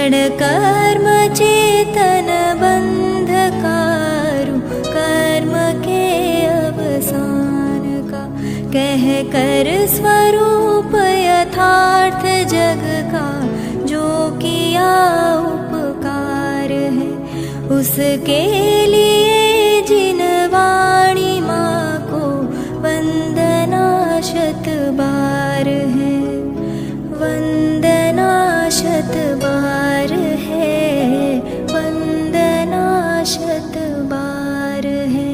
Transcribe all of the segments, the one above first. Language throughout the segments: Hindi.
क्षण कर्म चेतन बंधकारु, कर्म के अवसान का कह कर स्वरूप यथार्थ जग का, जो किया उपकार है उसके लिए जिन वाणी माँ को वंदना शत बार है, वंदना शत बार है, वंदना शत बार है।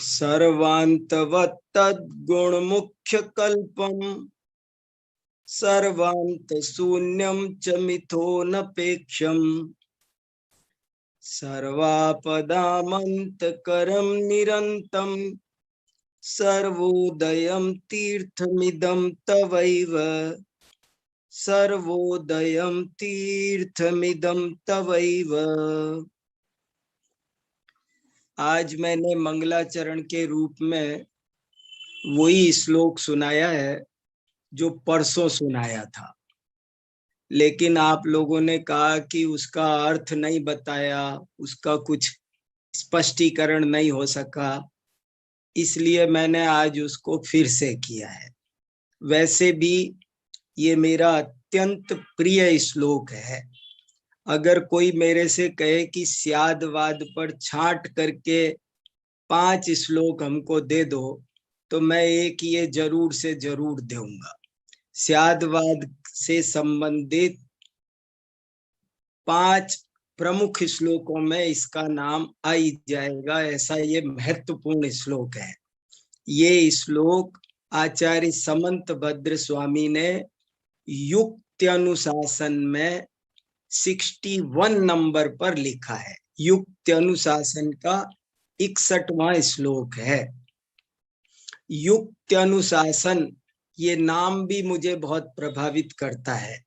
सर्वान्तवत् तद्गुणमुख्य कल्पम्, सर्वान्त शून्यं च मिथोनपेक्षम्, सर्वापदामन्तकरं निरन्तम्, सर्वोदयं तीर्थमिदं तवैव, सर्वोदयं तीर्थमिदं तवैव। आज मैंने मंगलाचरण के रूप में वही श्लोक सुनाया है जो परसों सुनाया था, लेकिन आप लोगों ने कहा कि उसका अर्थ नहीं बताया, उसका कुछ स्पष्टीकरण नहीं हो सका, इसलिए मैंने आज उसको फिर से किया है। वैसे भी ये मेरा अत्यंत प्रिय श्लोक है। अगर कोई मेरे से कहे कि स्यादवाद पर छांट करके 5 श्लोक हमको दे दो, तो मैं एक ये जरूर से जरूर दूंगा। स्यादवाद से संबंधित 5 प्रमुख श्लोकों में इसका नाम आ ही जाएगा, ऐसा ये महत्वपूर्ण श्लोक है। ये श्लोक आचार्य समंत भद्र स्वामी ने युक्ति अनुशासन में 61 नंबर पर लिखा है। युक्ति अनुशासन का 61वां श्लोक है। युक्ति अनुशासन ये नाम भी मुझे बहुत प्रभावित करता है।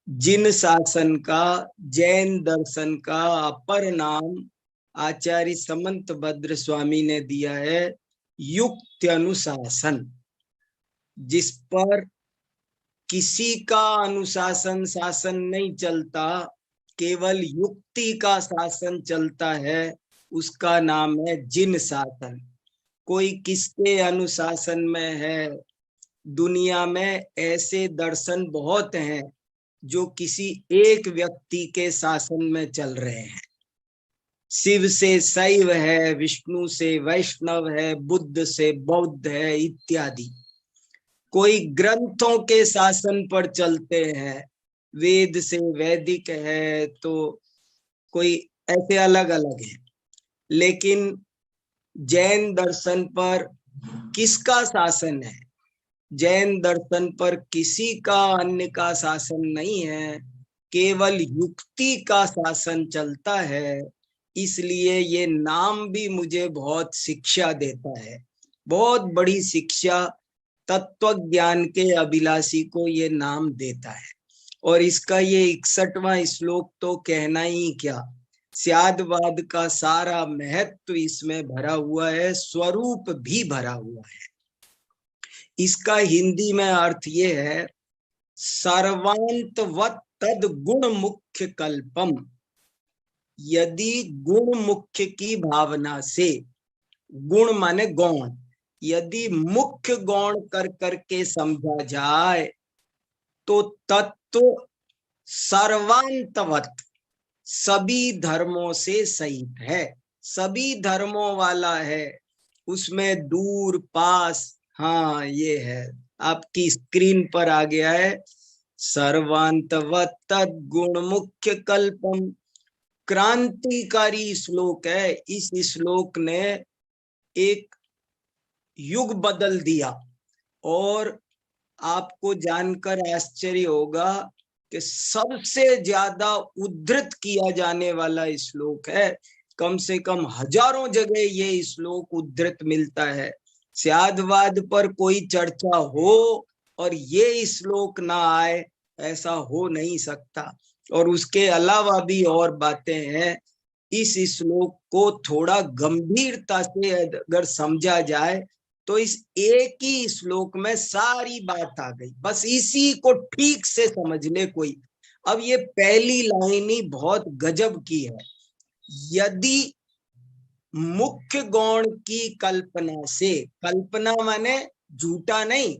जिन शासन का, जैन दर्शन का अपर नाम आचार्य समंत भद्र स्वामी ने दिया है युक्ति अनुशासन, जिस पर किसी का अनुशासन शासन नहीं चलता, केवल युक्ति का शासन चलता है, उसका नाम है जिन शासन। कोई किसके अनुशासन में है? दुनिया में ऐसे दर्शन बहुत हैं जो किसी एक व्यक्ति के शासन में चल रहे हैं। शिव से शैव है, विष्णु से वैष्णव है, बुद्ध से बौद्ध है इत्यादि। कोई ग्रंथों के शासन पर चलते हैं, वेद से वैदिक है, तो कोई ऐसे अलग अलग है। लेकिन जैन दर्शन पर किसका शासन है? जैन दर्शन पर किसी का अन्य का शासन नहीं है, केवल युक्ति का शासन चलता है। इसलिए ये नाम भी मुझे बहुत शिक्षा देता है, बहुत बड़ी शिक्षा तत्व ज्ञान के अभिलाषी को ये नाम देता है। और इसका ये 61वां श्लोक तो कहना ही क्या, स्यादवाद का सारा महत्व इसमें भरा हुआ है, स्वरूप भी भरा हुआ है। इसका हिंदी में अर्थ ये है, सर्वांतवत् तद गुण मुख्य कल्पम। यदि गुण मुख्य की भावना से, गुण माने गौण, यदि मुख्य गौण कर करके समझा जाए तो तत्व सर्वांतवत् सभी धर्मों से सहित है, सभी धर्मों वाला है, उसमें दूर पास। हाँ, ये है, आपकी स्क्रीन पर आ गया है। सर्वांतवत् तद्गुण मुख्य कल्पम, क्रांतिकारी श्लोक है। इस श्लोक ने एक युग बदल दिया। और आपको जानकर आश्चर्य होगा कि सबसे ज्यादा उद्धृत किया जाने वाला श्लोक है। कम से कम हजारों जगह ये श्लोक उद्धृत मिलता है। स्यादवाद पर कोई चर्चा हो और ये श्लोक ना आए, ऐसा हो नहीं सकता। और उसके अलावा भी और बातें हैं। इस श्लोक को थोड़ा गंभीरता से अगर समझा जाए तो इस एक ही श्लोक में सारी बात आ गई, बस इसी को ठीक से समझ ले कोई। अब ये पहली लाइन ही बहुत गजब की है। यदि मुख्य गौण की कल्पना से, कल्पना माने झूठा नहीं,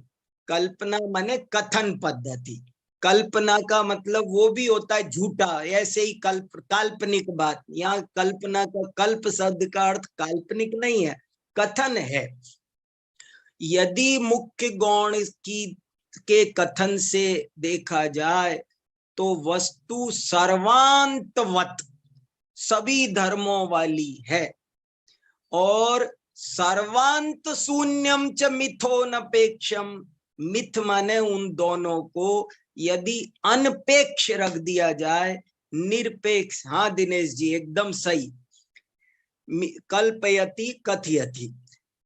कल्पना माने कथन पद्धति। कल्पना का मतलब वो भी होता है झूठा, ऐसे ही काल्पनिक बात। यहाँ कल्पना का कल्प शब्द का अर्थ काल्पनिक नहीं है, कथन है। यदि मुख्य गौण की के कथन से देखा जाए तो वस्तु सर्वांतवत, सभी धर्मों वाली है, और सर्वांत शून्यम च मिथोनपेक्षम, मिथ माने उन दोनों को यदि अनपेक्ष रख दिया जाए, निरपेक्ष। हाँ दिनेश जी एकदम सही, कल्पयति कथयति,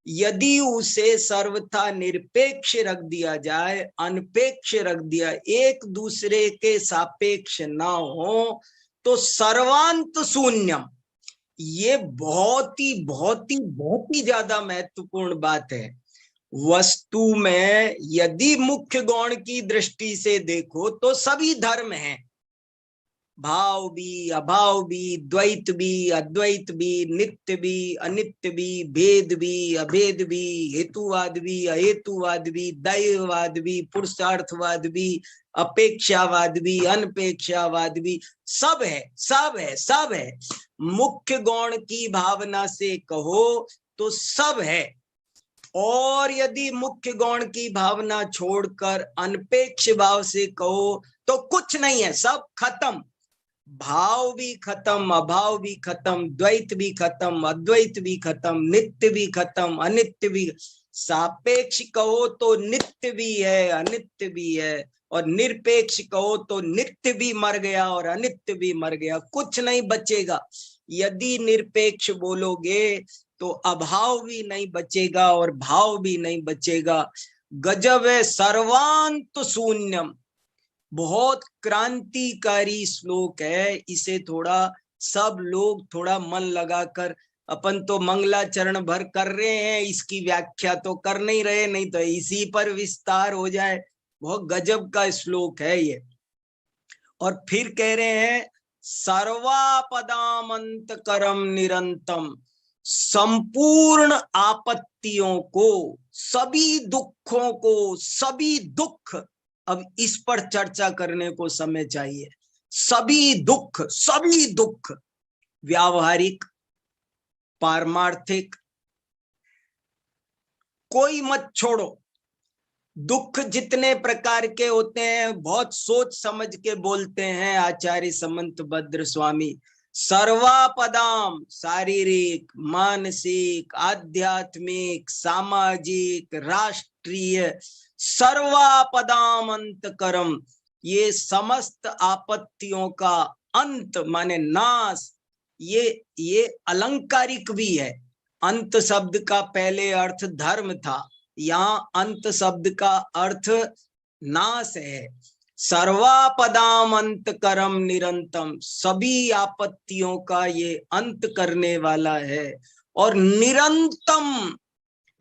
यदि उसे सर्वथा निरपेक्ष रख दिया जाए, अनपेक्ष रख दिया, एक दूसरे के सापेक्ष ना हो, तो सर्वांत शून्यम, ये बहुत ही ज्यादा महत्वपूर्ण बात है। वस्तु में यदि मुख्य गौण की दृष्टि से देखो तो सभी धर्म हैं, भाव भी, अभाव भी, द्वैत भी, अद्वैत भी, नित्य भी, अनित्य भी, भेद भी, अभेद भी, हेतुवाद भी, अहेतुवाद भी, दैववाद भी, पुरुषार्थवाद भी, अपेक्षावाद भी, अनपेक्षावाद भी, सब है, सब है, सब है। मुख्य गौण की भावना से कहो तो सब है, और यदि मुख्य गौण की भावना छोड़कर अनपेक्ष भाव से कहो तो कुछ नहीं है, सब खत्म। भाव भी खत्म, अभाव भी खत्म, द्वैत भी खत्म, अद्वैत भी खत्म, नित्य भी खत्म, अनित्य भी। सापेक्ष कहो तो नित्य भी है, अनित्य भी है, और निरपेक्ष कहो तो नित्य भी मर गया और अनित्य भी मर गया, कुछ नहीं बचेगा। यदि निरपेक्ष बोलोगे तो अभाव भी नहीं बचेगा और भाव भी नहीं बचेगा। गजब है, सर्वांत शून्यम, बहुत क्रांतिकारी श्लोक है। इसे थोड़ा सब लोग थोड़ा मन लगाकर, अपन तो मंगलाचरण भर कर रहे हैं, इसकी व्याख्या तो कर नहीं रहे, नहीं तो इसी पर विस्तार हो जाए। बहुत गजब का श्लोक है ये। और फिर कह रहे हैं सर्वापदामंत करम निरंतम, संपूर्ण आपत्तियों को, सभी दुखों को, सभी दुख, अब इस पर चर्चा करने को समय चाहिए। सभी दुख, सभी दुख, व्यावहारिक, पारमार्थिक, कोई मत छोड़ो। दुख जितने प्रकार के होते हैं, बहुत सोच समझ के बोलते हैं आचार्य समंत भद्र स्वामी। सर्वापदाम, शारीरिक, मानसिक, आध्यात्मिक, सामाजिक, राष्ट्रीय, सर्वापदाम अंतकरम, ये समस्त आपत्तियों का अंत माने नाश। ये अलंकारिक भी है। अंत शब्द का पहले अर्थ धर्म था, यहाँ अंत शब्द का अर्थ नाश है। सर्वापदाम अंत करम निरंतम, सभी आपत्तियों का ये अंत करने वाला है। और निरंतम,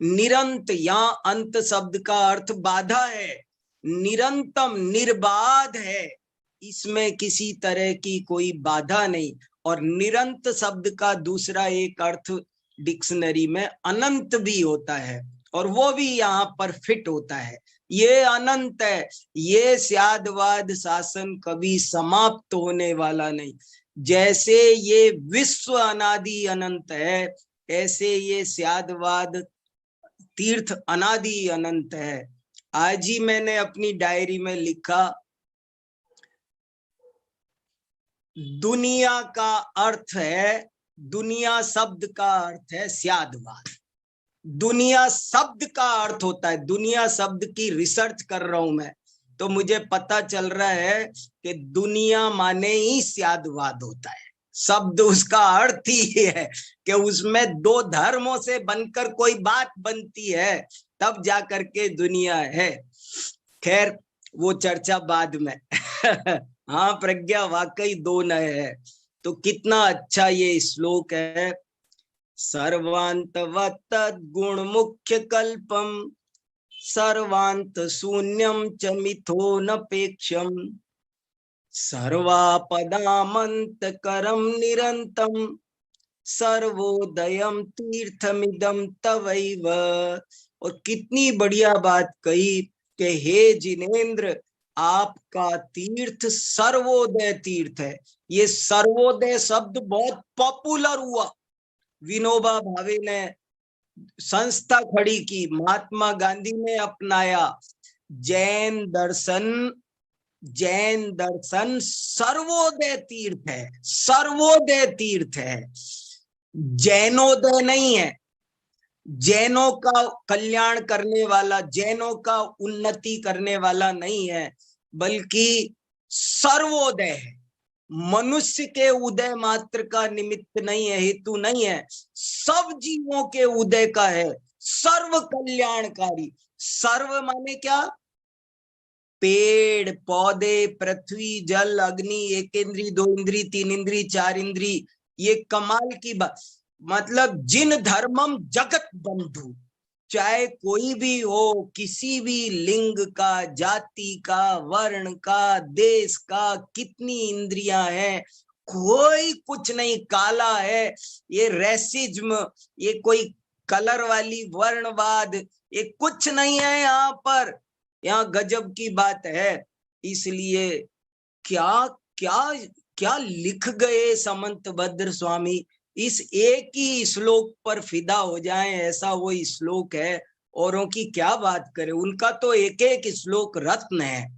निरंत, यहाँ अंत शब्द का अर्थ बाधा है। निरंतम, निर्बाध है, इसमें किसी तरह की कोई बाधा नहीं। और निरंत शब्द का दूसरा एक अर्थ डिक्शनरी में अनंत भी होता है, और वो भी यहाँ पर फिट होता है। ये अनंत है, ये स्यादवाद शासन कभी समाप्त होने वाला नहीं। जैसे ये विश्व अनादि अनंत है, ऐसे ये स्यादवाद तीर्थ अनादि अनंत है। आज ही मैंने अपनी डायरी में लिखा, दुनिया का अर्थ है, दुनिया शब्द का अर्थ है स्यादवाद। दुनिया शब्द का अर्थ होता है, दुनिया शब्द की रिसर्च कर रहा हूं मैं, तो मुझे पता चल रहा है कि दुनिया माने ही स्यादवाद होता है। शब्द उसका अर्थ ही है कि उसमें दो धर्मों से बनकर कोई बात बनती है, तब जाकर के दुनिया है। खैर वो चर्चा बाद में। हाँ प्रज्ञा, वाकई दो नए है। तो कितना अच्छा ये श्लोक है। सर्वांतवत गुण मुख्य कल्पम सर्वांत शून्यम च मिथो नपेक्षम सर्वापदामंत करम निरंतम सर्वोदयम तीर्थमिदम तवैव। और कितनी बढ़िया बात कही कि हे जिनेंद्र, आपका तीर्थ सर्वोदय तीर्थ है। ये सर्वोदय शब्द बहुत पॉपुलर हुआ, विनोबा भावे ने संस्था खड़ी की, महात्मा गांधी ने अपनाया। जैन दर्शन सर्वोदय तीर्थ है, सर्वोदय तीर्थ है, जैनोदय नहीं है। जैनों का कल्याण करने वाला, जैनों का उन्नति करने वाला नहीं है, बल्कि सर्वोदय है। मनुष्य के उदय मात्र का निमित्त नहीं है, हेतु नहीं है, सब जीवों के उदय का है, सर्व कल्याणकारी। सर्व माने क्या? पेड़ पौधे, पृथ्वी, जल, अग्नि, एक इंद्री, दो इंद्री, तीन इंद्री, चार इंद्री, ये कमाल की बात। मतलब जिन धर्मम जगत बंधु, चाहे कोई भी हो, किसी भी लिंग का, जाति का, वर्ण का, देश का, कितनी इंद्रियां हैं, कोई कुछ नहीं काला है, ये रेसिज्म, ये कोई कलर वाली वर्णवाद, ये कुछ नहीं है यहाँ पर। यहाँ गजब की बात है। इसलिए क्या क्या क्या लिख गए समंत भद्र स्वामी, इस एक ही श्लोक पर फिदा हो जाएं, ऐसा वो श्लोक है। औरों की क्या बात करें, उनका तो एक एक श्लोक रत्न है।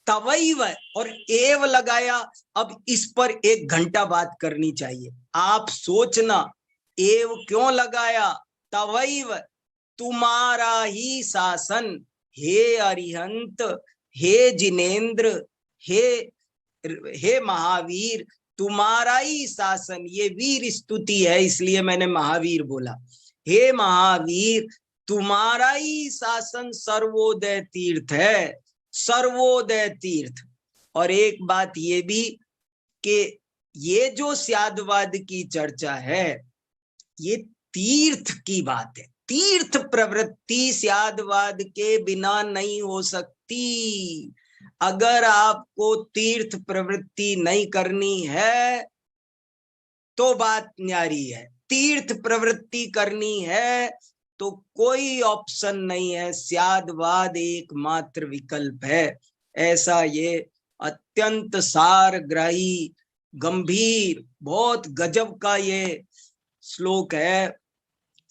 तवैव और एव लगाया। अब इस पर 1 घंटा बात करनी चाहिए। आप सोचना, एव क्यों लगाया? तवैव, तुम्हारा ही शासन, हे अरिहंत, हे जिनेंद्र, हे महावीर, तुम्हारा ही शासन। ये वीर स्तुति है, इसलिए मैंने महावीर बोला। हे महावीर, तुम्हारा ही शासन सर्वोदय तीर्थ है, सर्वोदय तीर्थ। और एक बात ये भी कि ये जो स्यादवाद की चर्चा है, ये तीर्थ की बात है। तीर्थ प्रवृत्ति स्यादवाद के बिना नहीं हो सकती। अगर आपको तीर्थ प्रवृत्ति नहीं करनी है तो बात न्यारी है, तीर्थ प्रवृत्ति करनी है तो कोई ऑप्शन नहीं है, स्यादवाद एकमात्र विकल्प है। ऐसा ये अत्यंत सारग्राही, गंभीर, बहुत गजब का ये श्लोक है।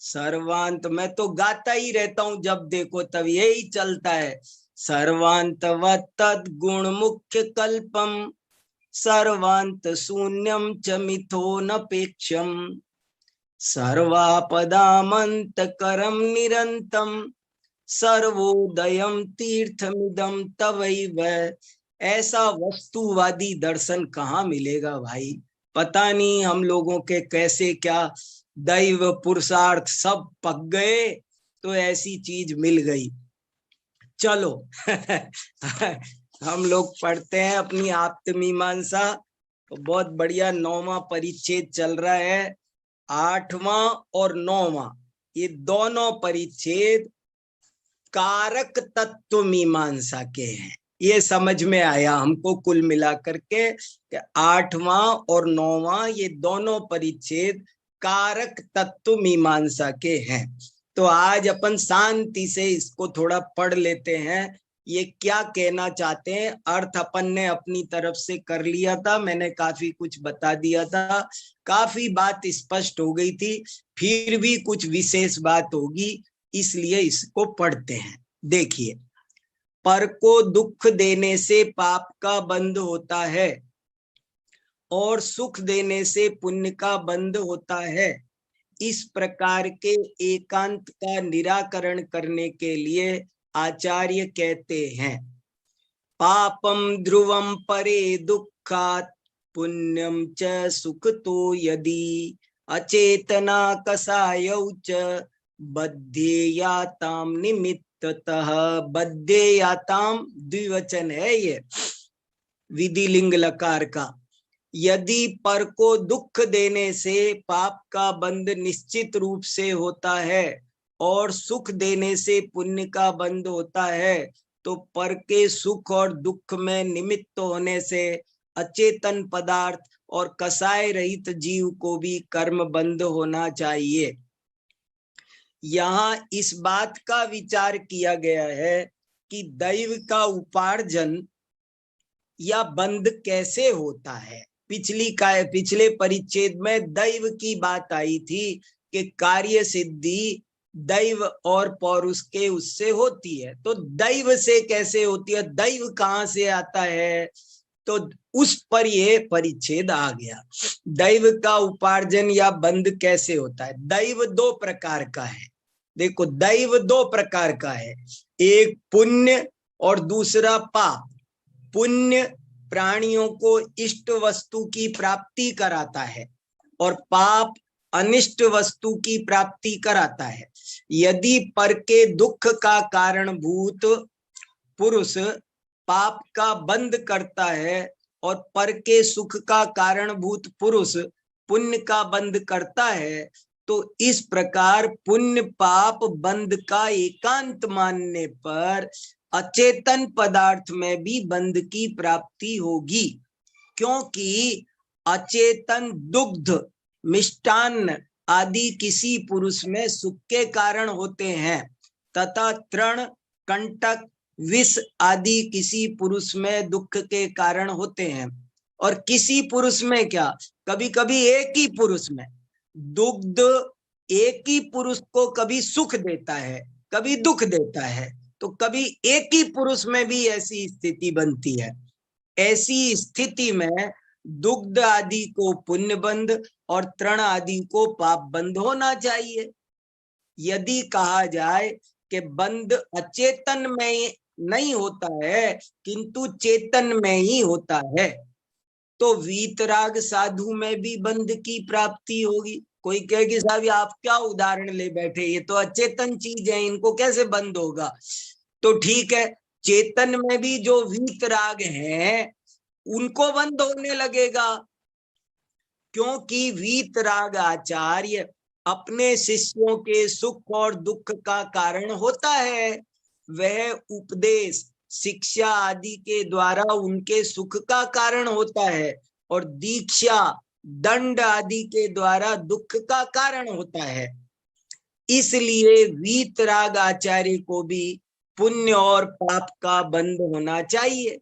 सर्वांत, मैं तो गाता ही रहता हूं, जब देखो तब यही चलता है। सर्वांतवत तद्गुण मुख्य कल्पम सर्वांत शून्यम च मिथो नपेक्षम सर्वापदामंत करम निरंतम सर्वोदयम तीर्थमिदम तवैव। ऐसा वस्तुवादी दर्शन कहाँ मिलेगा भाई? पता नहीं हम लोगों के कैसे क्या दैव पुरुषार्थ सब पक गए तो ऐसी चीज मिल गई। चलो हम लोग पढ़ते हैं अपनी आप्तमीमांसा। तो बहुत बढ़िया 9वां परिच्छेद चल रहा है। 8वां और 9वां ये दोनों परिच्छेद कारक तत्व मीमांसा के हैं। ये समझ में आया हमको कुल मिलाकर के 8वां और 9वां ये दोनों परिच्छेद कारक तत्व मीमांसा के हैं। तो आज अपन शांति से इसको थोड़ा पढ़ लेते हैं, ये क्या कहना चाहते हैं। अर्थ अपन ने अपनी तरफ से कर लिया था, मैंने काफी कुछ बता दिया था, काफी बात स्पष्ट हो गई थी, फिर भी कुछ विशेष बात होगी, इसलिए इसको पढ़ते हैं। देखिए, पर को दुख देने से पाप का बंध होता है और सुख देने से पुण्य का बंध होता है। इस प्रकार के एकांत का निराकरण करने के लिए आचार्य कहते हैं, पापम ध्रुवम परे दुखात पुण्यम च सुख तो यदि अचेतना कसायौ च बद्धेयाताम निमित्ततः। बद्धेयाताम द्विवचन है, ये विधि लिंग लकार का। यदि पर को दुख देने से पाप का बंध निश्चित रूप से होता है और सुख देने से पुण्य का बंध होता है, तो पर के सुख और दुख में निमित्त होने से अचेतन पदार्थ और कसाय रहित जीव को भी कर्म बंध होना चाहिए। यहाँ इस बात का विचार किया गया है कि दैव का उपार्जन या बंध कैसे होता है। पिछले परिच्छेद में दैव की बात आई थी कि कार्य सिद्धि दैव और पौरुष के उससे होती है, तो दैव से कैसे होती है, दैव कहाँ से आता है, तो उस पर ये परिच्छेद आ गया। दैव का उपार्जन या बंध कैसे होता है। दैव दो प्रकार का है। देखो, दैव दो प्रकार का है, एक पुण्य और दूसरा पाप। पुण्य प्राणियों को इष्ट वस्तु की प्राप्ति कराता है और पाप अनिष्ट वस्तु की प्राप्ति कराता है। यदि पर के दुख का कारणभूत पुरुष पाप का बंध करता है और पर के सुख का कारणभूत पुरुष पुण्य का बंध करता है, तो इस प्रकार पुण्य पाप बंध का एकांत मानने पर अचेतन पदार्थ में भी बंध की प्राप्ति होगी, क्योंकि अचेतन दुग्ध मिष्टान्न आदि किसी पुरुष में सुख के कारण होते हैं तथा तृण कंटक विष आदि किसी पुरुष में दुख के कारण होते हैं। और किसी पुरुष में क्या, कभी कभी एक ही पुरुष में दुग्ध एक ही पुरुष को कभी सुख देता है कभी दुख देता है, तो कभी एक ही पुरुष में भी ऐसी स्थिति बनती है। ऐसी स्थिति में दुग्ध आदि को पुण्य बंध और तृण आदि को पाप बंध होना चाहिए। यदि कहा जाए कि बंध अचेतन में नहीं होता है किंतु चेतन में ही होता है, तो वीतराग साधु में भी बंध की प्राप्ति होगी। कोई कहेगी साहब आप क्या उदाहरण ले बैठे, ये तो अचेतन चीज है, इनको कैसे बंध होगा। तो ठीक है, चेतन में भी जो वीतराग हैं उनको बंध होने लगेगा, क्योंकि वीतराग आचार्य अपने शिष्यों के सुख और दुख का कारण होता है। वह उपदेश शिक्षा आदि के द्वारा उनके सुख का कारण होता है और दीक्षा दंड आदि के द्वारा दुख का कारण होता है। इसलिए वीतराग आचार्य को भी पुण्य और पाप का बंध होना चाहिए,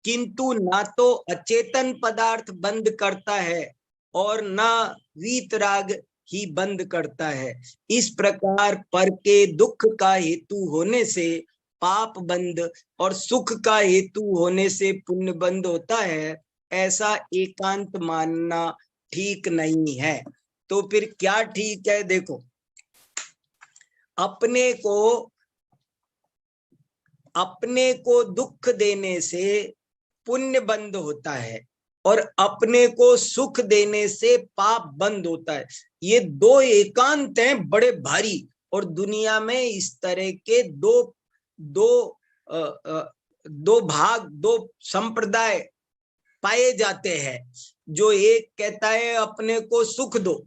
किंतु ना तो अचेतन पदार्थ बंद करता है और ना वीतराग ही बंद करता है। इस प्रकार पर के दुख का हेतु होने से पाप बंद और सुख का हेतु होने से पुण्य बंद होता है, ऐसा एकांत मानना ठीक नहीं है। तो फिर क्या ठीक है, देखो, अपने को दुख देने से पुण्य बंद होता है और अपने को सुख देने से पाप बंद होता है। ये दो एकांत हैं बड़े भारी, और दुनिया में इस तरह के दो भाग, दो संप्रदाय पाए जाते हैं। जो एक कहता है अपने को सुख दो,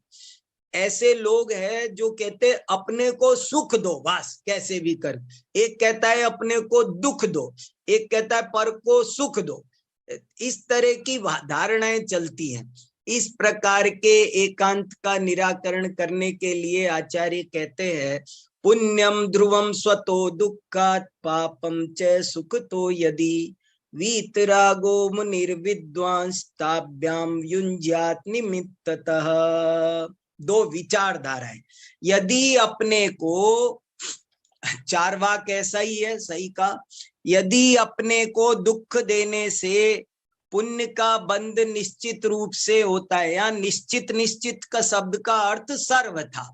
ऐसे लोग हैं जो कहते हैं अपने को सुख दो बस कैसे भी कर। एक कहता है अपने को दुख दो, एक कहता है पर को सुख दो। इस तरह की धारणाएं चलती हैं। इस प्रकार के एकांत का निराकरण करने के लिए आचार्य कहते हैं पुण्यम ध्रुवम स्वतो दुःखात् पापम च सुखतो यदि वीतरागो मुनिर्विद्वांस ताभ्याम युञ्ज्यात् निमित्ततः। दो विचारधाराएं। यदि अपने को, चारवाक ऐसा ही है, सही का, यदि अपने को दुख देने से पुण्य का बंध निश्चित रूप से होता है, या निश्चित का शब्द का अर्थ सर्वथा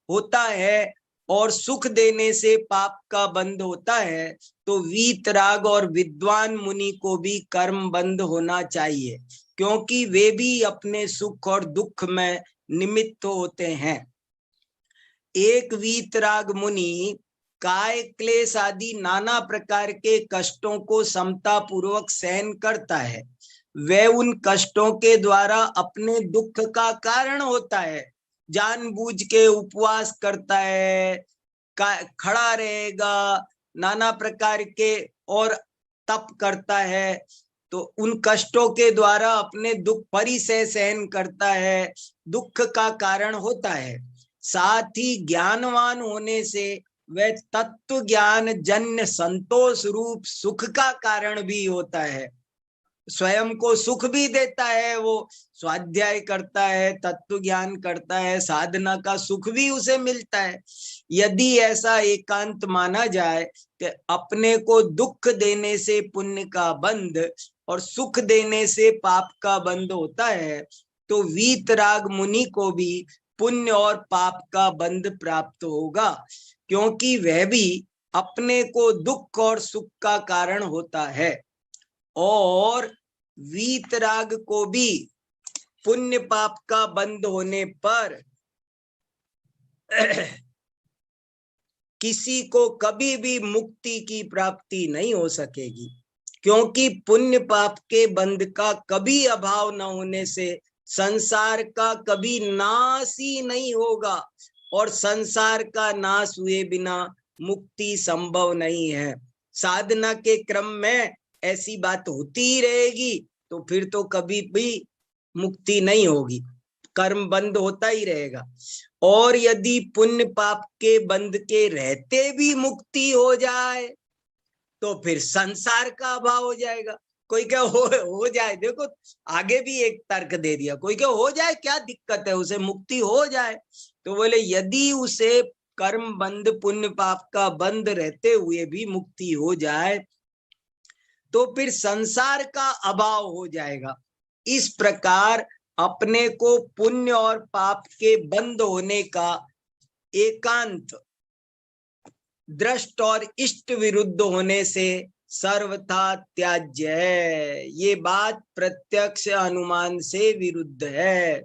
होता है, और सुख देने से पाप का बंध होता है, तो वीतराग और विद्वान मुनि को भी कर्म बंध होना चाहिए, क्योंकि वे भी अपने सुख और दुख में निमित्त होते हैं। एक वीतराग मुनि काय क्लेश आदि नाना प्रकार के कष्टों को समता पूर्वक सहन करता है, वह उन कष्टों के द्वारा अपने दुख का कारण होता है। जानबूझ के उपवास करता है, खड़ा रहेगा, नाना प्रकार के और तप करता है, तो उन कष्टों के द्वारा अपने दुख परिसह सहन करता है, दुख का कारण होता है। साथ ही ज्ञानवान होने से वह तत्व ज्ञान जन्य संतोष रूप सुख का कारण भी होता है। स्वयं को सुख भी देता है, वो स्वाध्याय करता है, तत्व ज्ञान करता है, साधना का सुख भी उसे मिलता है। यदि ऐसा एकांत माना जाए कि अपने को दुख देने से पुण्य का बंध और सुख देने से पाप का बंध होता है, तो वीतराग मुनि को भी पुण्य और पाप का बंध प्राप्त होगा, क्योंकि वह भी अपने को दुख और सुख का कारण होता है। और वीतराग को भी पुण्य पाप का बंध होने पर किसी को कभी भी मुक्ति की प्राप्ति नहीं हो सकेगी, क्योंकि पुण्य पाप के बंध का कभी अभाव न होने से संसार का कभी नाश ही नहीं होगा, और संसार का नाश हुए बिना मुक्ति संभव नहीं है। साधना के क्रम में ऐसी बात होती ही रहेगी, तो फिर तो कभी भी मुक्ति नहीं होगी, कर्म बंद होता ही रहेगा। और यदि पुण्य पाप के बंध के रहते भी मुक्ति हो जाए, तो फिर संसार का अभाव हो जाएगा। कोई क्या हो जाए, देखो आगे भी एक तर्क दे दिया, कोई क्या हो जाए, क्या दिक्कत है, उसे मुक्ति हो जाए। तो बोले यदि उसे कर्म बंध पुण्य पाप का बंध रहते हुए भी मुक्ति हो जाए, तो फिर संसार का अभाव हो जाएगा। इस प्रकार अपने को पुण्य और पाप के बंध होने का एकांत दृष्ट और इष्ट विरुद्ध होने से सर्वथा त्याज्य है। ये बात प्रत्यक्ष अनुमान से विरुद्ध है।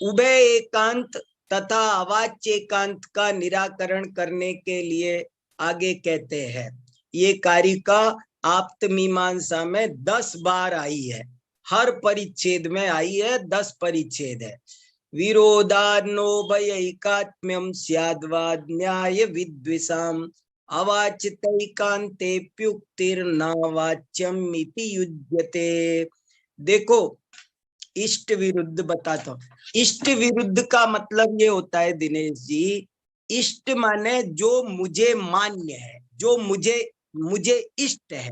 उभय एकांत तथा अवाच्य एकांत का निराकरण करने के लिए आगे कहते हैं, ये कारिका आप्त मीमांसा में 10 बार आई है, हर परिच्छेद में आई है, 10 परिच्छेद है। विरोधान्नोभयैकात्म्यं स्याद्वाद न्याय विद्विषाम् अवाच्यतैकान्तेप्युक्तिर्नावाच्यम् इति युज्यते। देखो इष्ट विरुद्ध बताता हूं। इष्ट विरुद्ध का मतलब ये होता है दिनेश जी, इष्ट माने जो मुझे मान्य है, जो मुझे इष्ट है।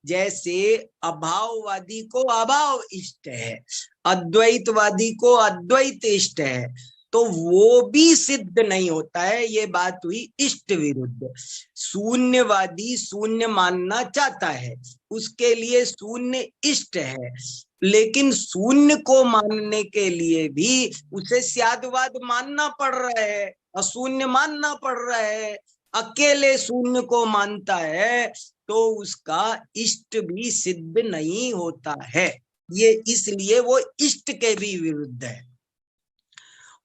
जैसे अभाववादी को अभाव इष्ट है, अद्वैतवादी को अद्वैत इष्ट है, तो वो भी सिद्ध नहीं होता है। ये बात हुई इष्ट विरुद्ध। शून्यवादी शून्य मानना चाहता है, उसके लिए शून्य इष्ट है, लेकिन शून्य को मानने के लिए भी उसे स्यादवाद मानना पड़ रहा है, अशून्य मानना पड़ रहा है। अकेले शून्य को मानता है तो उसका इष्ट भी सिद्ध नहीं होता है। ये इसलिए वो इष्ट के भी विरुद्ध है।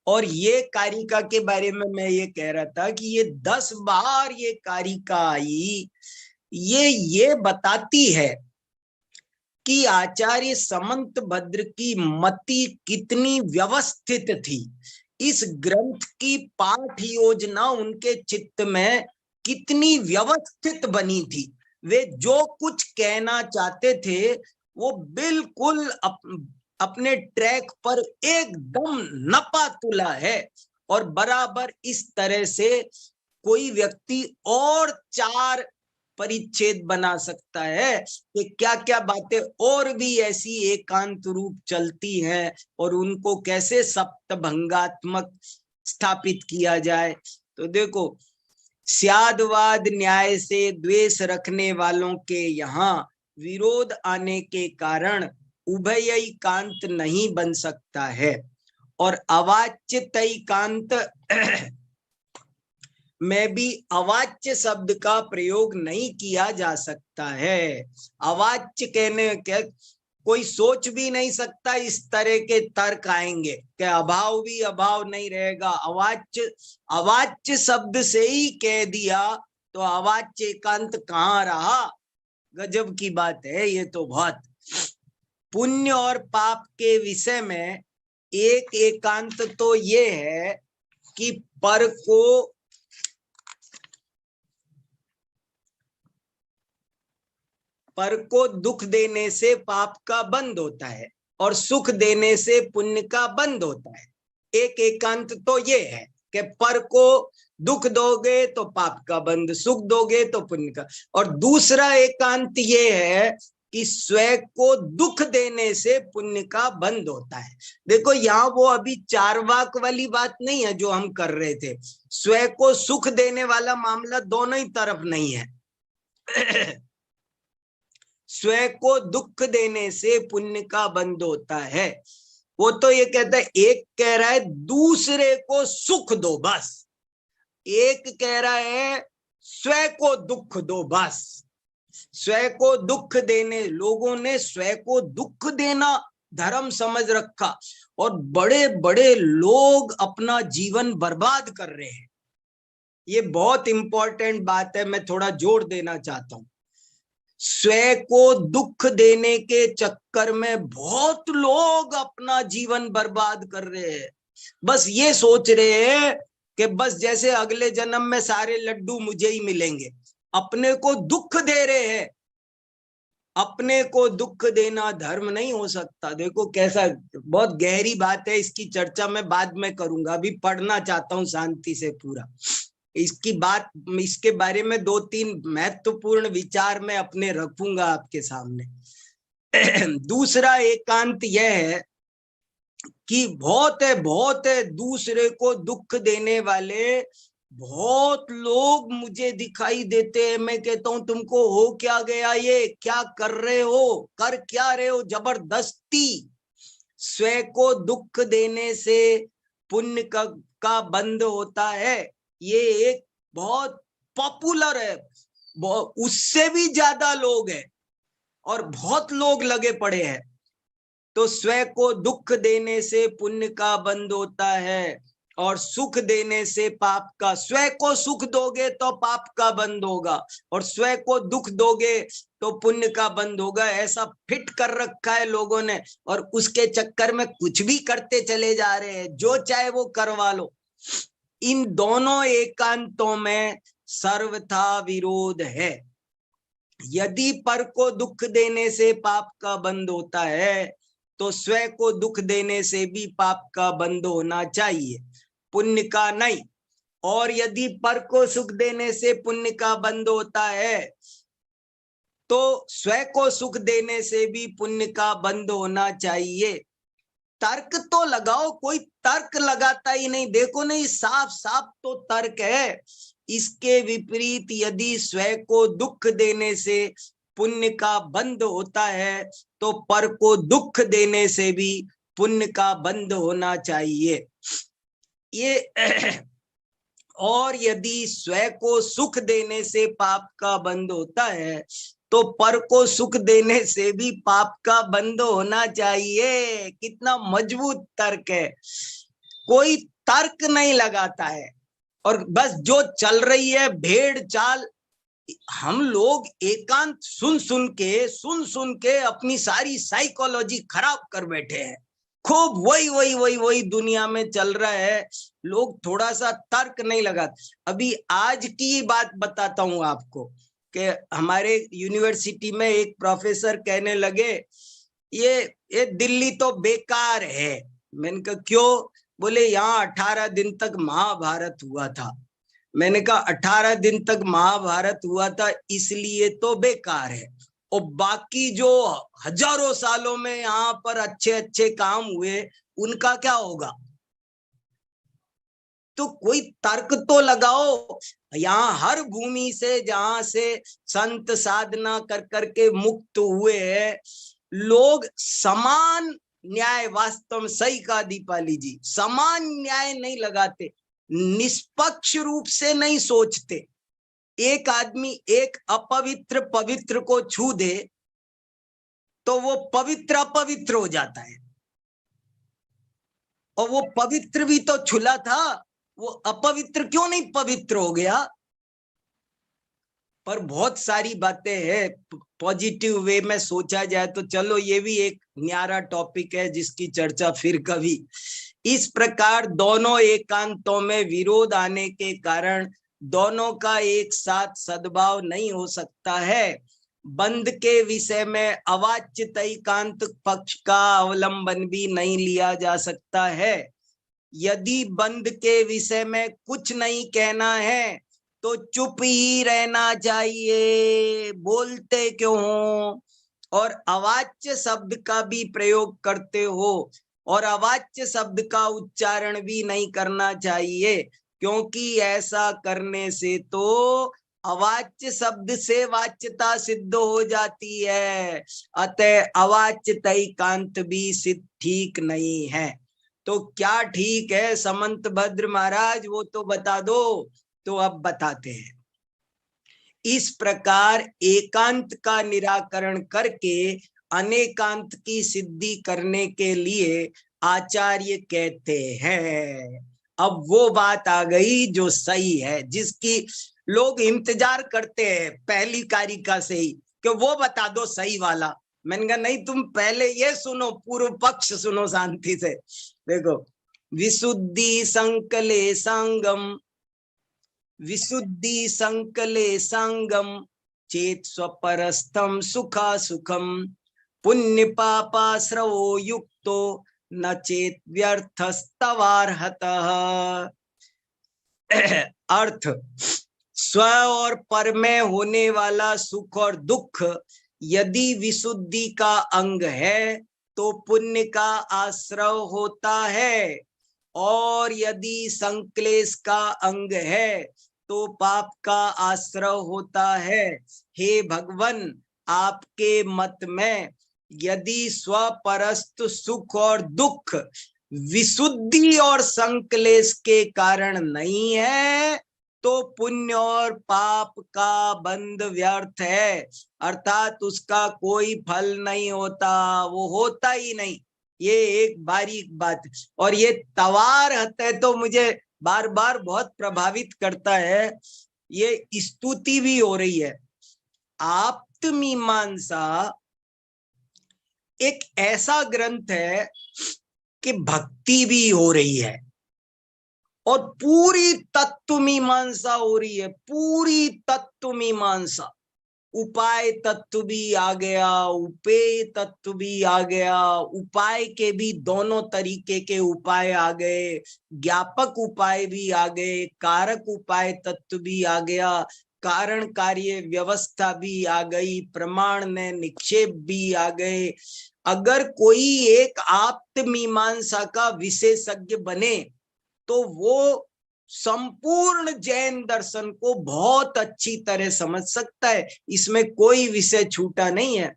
और ये कारिका के बारे में मैं ये कह रहा था कि ये 10 बार ये कारिका आई, ये बताती है कि आचार्य समंत भद्र की मति कितनी व्यवस्थित थी। इस ग्रंथ की पाठ योजना उनके चित्त में कितनी व्यवस्थित बनी थी। वे जो कुछ कहना चाहते थे वो बिल्कुल अपने ट्रैक पर एकदम नपा तुला है। और बराबर इस तरह से कोई व्यक्ति और 4 परिच्छेद बना सकता है कि क्या क्या बातें और भी ऐसी एकांत रूप चलती हैं और उनको कैसे सप्तभंगात्मक स्थापित किया जाए। तो देखो, स्यादवाद न्याय से द्वेष रखने वालों के यहाँ विरोध आने के कारण उभयैकांत नहीं बन सकता है, और अवाच्यतैकांत में भी अवाच्य शब्द का प्रयोग नहीं किया जा सकता है। अवाच्य कहने के कोई सोच भी नहीं सकता, इस तरह के तर्क आएंगे कि अभाव भी अभाव नहीं रहेगा। अवाच्य शब्द से ही कह दिया तो अवाच्य एकांत कहाँ रहा। गजब की बात है ये तो बहुत। पुण्य और पाप के विषय में एक एकांत तो ये है कि पर को दुख देने से पाप का बंध होता है और सुख देने से पुण्य का बंध होता है। एक एकांत तो ये है कि पर को दुख दोगे तो पाप का बंध, सुख दोगे तो पुण्य का। और दूसरा एकांत ये है कि स्वयं को दुख देने से पुण्य का बंध होता है। देखो यहाँ वो अभी चारवाक वाली बात नहीं है जो हम कर रहे थे। स्वयं को सुख देने वाला मामला दोनों ही तरफ नहीं है। स्वयं को दुख देने से पुण्य का बंध होता है। वो तो ये कहता है, एक कह रहा है दूसरे को सुख दो बस, एक कह रहा है स्वयं को दुख दो बस। स्वयं को दुख देने, लोगों ने स्वयं को दुख देना धर्म समझ रखा और बड़े बड़े लोग अपना जीवन बर्बाद कर रहे हैं। ये बहुत इंपॉर्टेंट बात है, मैं थोड़ा जोर देना चाहता हूं। स्वयं को दुख देने के चक्कर में बहुत लोग अपना जीवन बर्बाद कर रहे हैं। बस ये सोच रहे हैं कि बस जैसे अगले जन्म में सारे लड्डू मुझे ही मिलेंगे। अपने को दुख दे रहे हैं। अपने को दुख देना धर्म नहीं हो सकता। देखो कैसा, बहुत गहरी बात है, इसकी चर्चा मैं बाद में करूंगा, अभी पढ़ना चाहता हूं शांति से पूरा इसकी बात। इसके बारे में 2-3 महत्वपूर्ण विचार मैं अपने रखूंगा आपके सामने। दूसरा एकांत यह है कि बहुत है दूसरे को दुख देने वाले बहुत लोग मुझे दिखाई देते हैं। मैं कहता हूं तुमको हो क्या गया, ये क्या कर रहे हो, कर क्या रहे हो जबरदस्ती। स्वयं को दुख देने से पुण्य का बंध होता है। ये एक बहुत पॉपुलर है, उससे भी ज्यादा लोग हैं और बहुत लोग लगे पड़े हैं। तो स्वयं को दुख देने से पुण्य का बंध होता है और सुख देने से पाप का। स्वयं को सुख दोगे तो पाप का बंध होगा और स्वयं को दुख दोगे तो पुण्य का बंध होगा। ऐसा फिट कर रखा है लोगों ने और उसके चक्कर में कुछ भी करते चले जा रहे हैं, जो चाहे वो करवा लो। इन दोनों एकांतों में सर्वथा विरोध है। यदि पर को दुख देने से पाप का बंध होता है तो स्वयं को दुख देने से भी पाप का बंध होना चाहिए, पुण्य का नहीं। और यदि पर को सुख देने से पुण्य का बंध होता है तो स्वयं को सुख देने से भी पुण्य का बंध होना चाहिए। तर्क तो लगाओ, कोई तर्क लगाता ही नहीं। देखो नहीं, साफ साफ तो तर्क है। इसके विपरीत यदि स्वयं को दुख देने से पुण्य का बंध होता है तो पर को दुख देने से भी पुण्य का बंध होना चाहिए। ये और यदि स्वयं को सुख देने से पाप का बंध होता है तो पर को सुख देने से भी पाप का बंध होना चाहिए। कितना मजबूत तर्क है, कोई तर्क नहीं लगाता है और बस जो चल रही है भेड़ चाल। हम लोग एकांत सुन सुन के अपनी सारी साइकोलॉजी खराब कर बैठे हैं। खूब वही दुनिया में चल रहा है, लोग थोड़ा सा तर्क नहीं लगाते। अभी आज की बात बताता हूं आपको कि हमारे यूनिवर्सिटी में एक प्रोफेसर कहने लगे ये दिल्ली तो बेकार है। मैंने कहा क्यों? बोले यहाँ 18 दिन तक महाभारत हुआ था। मैंने कहा 18 दिन तक महाभारत हुआ था इसलिए तो बेकार है, और बाकी जो हजारों सालों में यहाँ पर अच्छे अच्छे काम हुए उनका क्या होगा? तो कोई तर्क तो लगाओ। यहाँ हर भूमि से जहां से संत साधना कर करके मुक्त हुए हैं लोग, समान न्याय, वास्तव में सही कहा दीपाली जी, समान न्याय नहीं लगाते, निष्पक्ष रूप से नहीं सोचते। एक आदमी एक अपवित्र पवित्र को छू दे तो वो पवित्र अपवित्र हो जाता है, और वो पवित्र भी तो छुला था, वो अपवित्र क्यों नहीं पवित्र हो गया? पर बहुत सारी बातें हैं पॉजिटिव वे में सोचा जाए तो। चलो ये भी एक न्यारा टॉपिक है जिसकी चर्चा फिर कभी। इस प्रकार दोनों एकांतों में विरोध आने के कारण दोनों का एक साथ सद्भाव नहीं हो सकता है। बंध के विषय में अवाच्य एकांत पक्ष का अवलंबन भी नहीं लिया जा सकता है। यदि बंध के विषय में कुछ नहीं कहना है तो चुप ही रहना चाहिए, बोलते क्यों हो? और अवाच्य शब्द का भी प्रयोग करते हो और अवाच्य शब्द का उच्चारण भी नहीं करना चाहिए, क्योंकि ऐसा करने से तो अवाच्य शब्द से वाच्यता सिद्ध हो जाती है। अतः अवाच्य एकांत भी सिद्ध ठीक नहीं है। तो क्या ठीक है समंत भद्र महाराज, वो तो बता दो। तो अब बताते हैं। इस प्रकार एकांत का निराकरण करके अनेकांत की सिद्धि करने के लिए आचार्य कहते हैं। अब वो बात आ गई जो सही है, जिसकी लोग इंतजार करते हैं पहली कारिका से ही कि वो बता दो सही वाला। मैंने कहा नहीं, तुम पहले ये सुनो, पूर्व पक्ष सुनो शांति से। देखो, विशुद्धि संकले संगम, विशुद्धि संकले संगम, चेत स्वपरस्थम सुखा सुखम, पुण्य पापाश्रवो युक्तो न चेत व्यर्थस्तवार्हतः। अर्थ, स्व और पर में होने वाला सुख और दुख यदि विशुद्धि का अंग है तो पुण्य का आश्रव होता है, और यदि संक्लेश का अंग है तो पाप का आश्रव होता है। हे भगवन, आपके मत में यदि स्वपरस्त सुख और दुख विशुद्धि और संक्लेश के कारण नहीं है तो पुण्य और पाप का बंध व्यर्थ है, अर्थात उसका कोई फल नहीं होता, वो होता ही नहीं। ये एक बारीक बात। और ये तवार है तो मुझे बार बार बहुत प्रभावित करता है। ये स्तुति भी हो रही है। आप्तमीमांसा एक ऐसा ग्रंथ है कि भक्ति भी हो रही है और पूरी तत्व मीमांसा हो रही है, पूरी तत्व मीमांसा। उपाय तत्व भी आ गया, उपेय तत्व भी आ गया, उपाय के भी दोनों तरीके के उपाय आ गए, ज्ञापक उपाय भी आ गए, कारक उपाय तत्व भी आ गया, कारण कार्य व्यवस्था भी आ गई, प्रमाण में निक्षेप भी आ गए। अगर कोई एक आप्त मीमांसा का विशेषज्ञ बने तो वो संपूर्ण जैन दर्शन को बहुत अच्छी तरह समझ सकता है, इसमें कोई विषय छूटा नहीं है।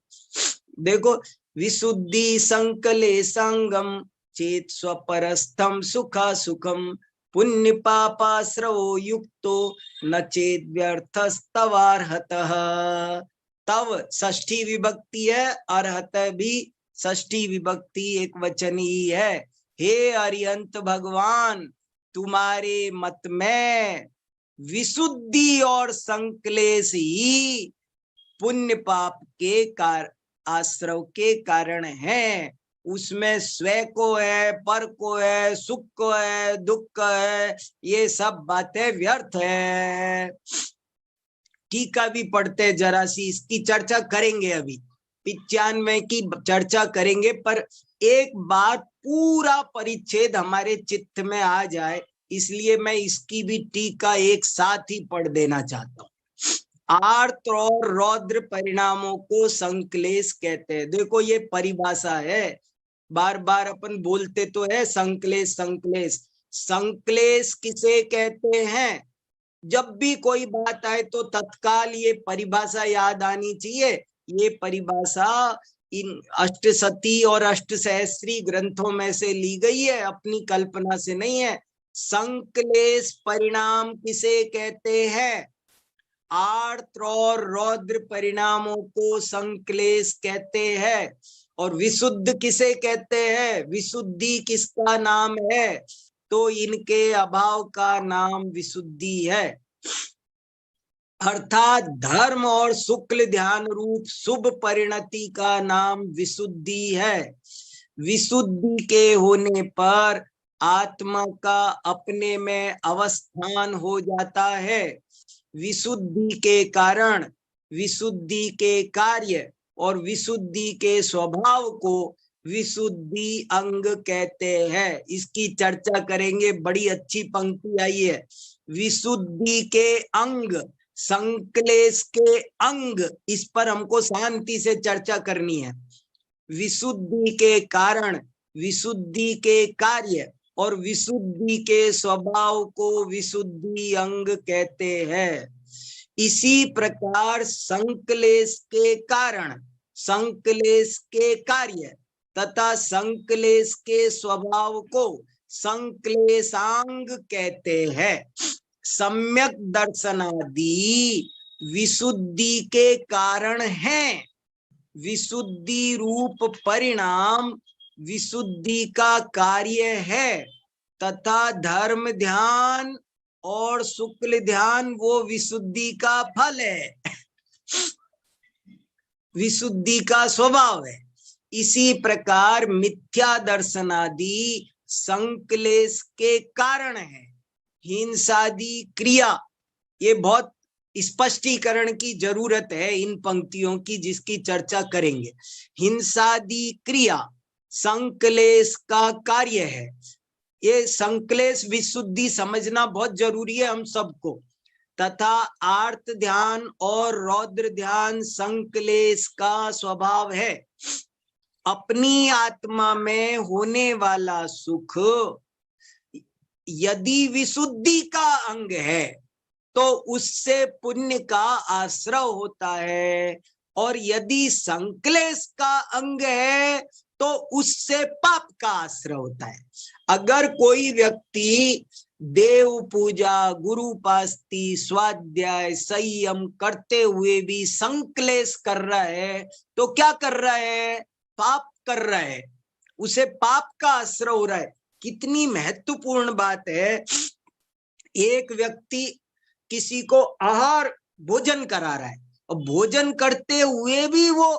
देखो, विशुद्धि संकले संगम, चेत स्वपरस्थम सुखा सुखम, पुण्य पापाश्रवो युक्तो न चेत व्यर्थस्तवार्हतः। तव षष्ठी विभक्ति है, अर्हत भी षष्ठी विभक्ति एक वचन ही है। हे अरिहंत भगवान, तुम्हारे मत में विशुद्धि और संक्लेश ही पुण्य पाप के आश्रव के कारण है। उसमें स्व को है, पर को है, सुख को है, दुख को है, ये सब बातें व्यर्थ है। टीका भी पढ़ते जरा सी, इसकी चर्चा करेंगे अभी, 95 की चर्चा करेंगे, पर एक बात पूरा परिच्छेद हमारे चित्त में आ जाए इसलिए मैं इसकी भी टीका एक साथ ही पढ़ देना चाहता हूँ। आर्त और रौद्र परिणामों को संक्लेश कहते हैं। देखो ये परिभाषा है, बार बार अपन बोलते तो है संक्लेश संक्लेश। संक्लेश किसे कहते हैं? जब भी कोई बात आए तो तत्काल ये परिभाषा याद आनी चाहिए। ये परिभाषा इन अष्टसती और अष्टसहस्त्री ग्रंथों में से ली गई है, अपनी कल्पना से नहीं है। संक्लेश परिणाम किसे कहते हैं? आर्द्र और रौद्र परिणामों को संक्लेश कहते हैं। और विशुद्ध किसे कहते हैं? विशुद्धि किसका नाम है? तो इनके अभाव का नाम विशुद्धि है। अर्थात धर्म और शुक्ल ध्यान रूप शुभ परिणति का नाम विशुद्धि है। विशुद्धि के होने पर आत्मा का अपने में अवस्थान हो जाता है। विशुद्धि के कारण, विशुद्धि के कार्य और विशुद्धि के स्वभाव को विशुद्धि अंग कहते हैं। इसकी चर्चा करेंगे, बड़ी अच्छी पंक्ति आई है। विशुद्धि के अंग, संक्लेश के अंग, इस पर हमको शांति से चर्चा करनी है। विशुद्धि के कारण, विशुद्धि के कार्य और विशुद्धि के स्वभाव को विशुद्धि अंग कहते हैं। इसी प्रकार संक्लेश के कारण, संक्लेश के कार्य तथा संक्लेश के स्वभाव को संक्लेशांग कहते हैं। सम्यक दर्शनादि विशुद्धि के कारण हैं। विशुद्धि रूप परिणाम विशुद्धि का कार्य है तथा धर्म ध्यान और शुक्ल ध्यान वो विशुद्धि का फल है, विशुद्धि का स्वभाव है। इसी प्रकार मिथ्या दर्शनादि संक्लेश के कारण है। हिंसादि क्रिया, ये बहुत स्पष्टीकरण की जरूरत है इन पंक्तियों की, जिसकी चर्चा करेंगे। हिंसादि क्रिया संक्लेश का कार्य है। ये संक्लेश विशुद्धि समझना बहुत जरूरी है हम सबको। तथा आर्त ध्यान और रौद्र ध्यान संक्लेश का स्वभाव है। अपनी आत्मा में होने वाला सुख यदि विशुद्धि का अंग है तो उससे पुण्य का आश्रय होता है, और यदि संक्लेश का अंग है तो उससे पाप का आश्रय होता है। अगर कोई व्यक्ति देव पूजा, गुरु उपासना, स्वाध्याय, संयम करते हुए भी संक्लेश कर रहा है तो क्या कर रहा है? पाप कर रहा है, उसे पाप का आश्रय हो रहा है। कितनी महत्वपूर्ण बात है। एक व्यक्ति किसी को आहार भोजन करा रहा है और भोजन करते हुए भी वो,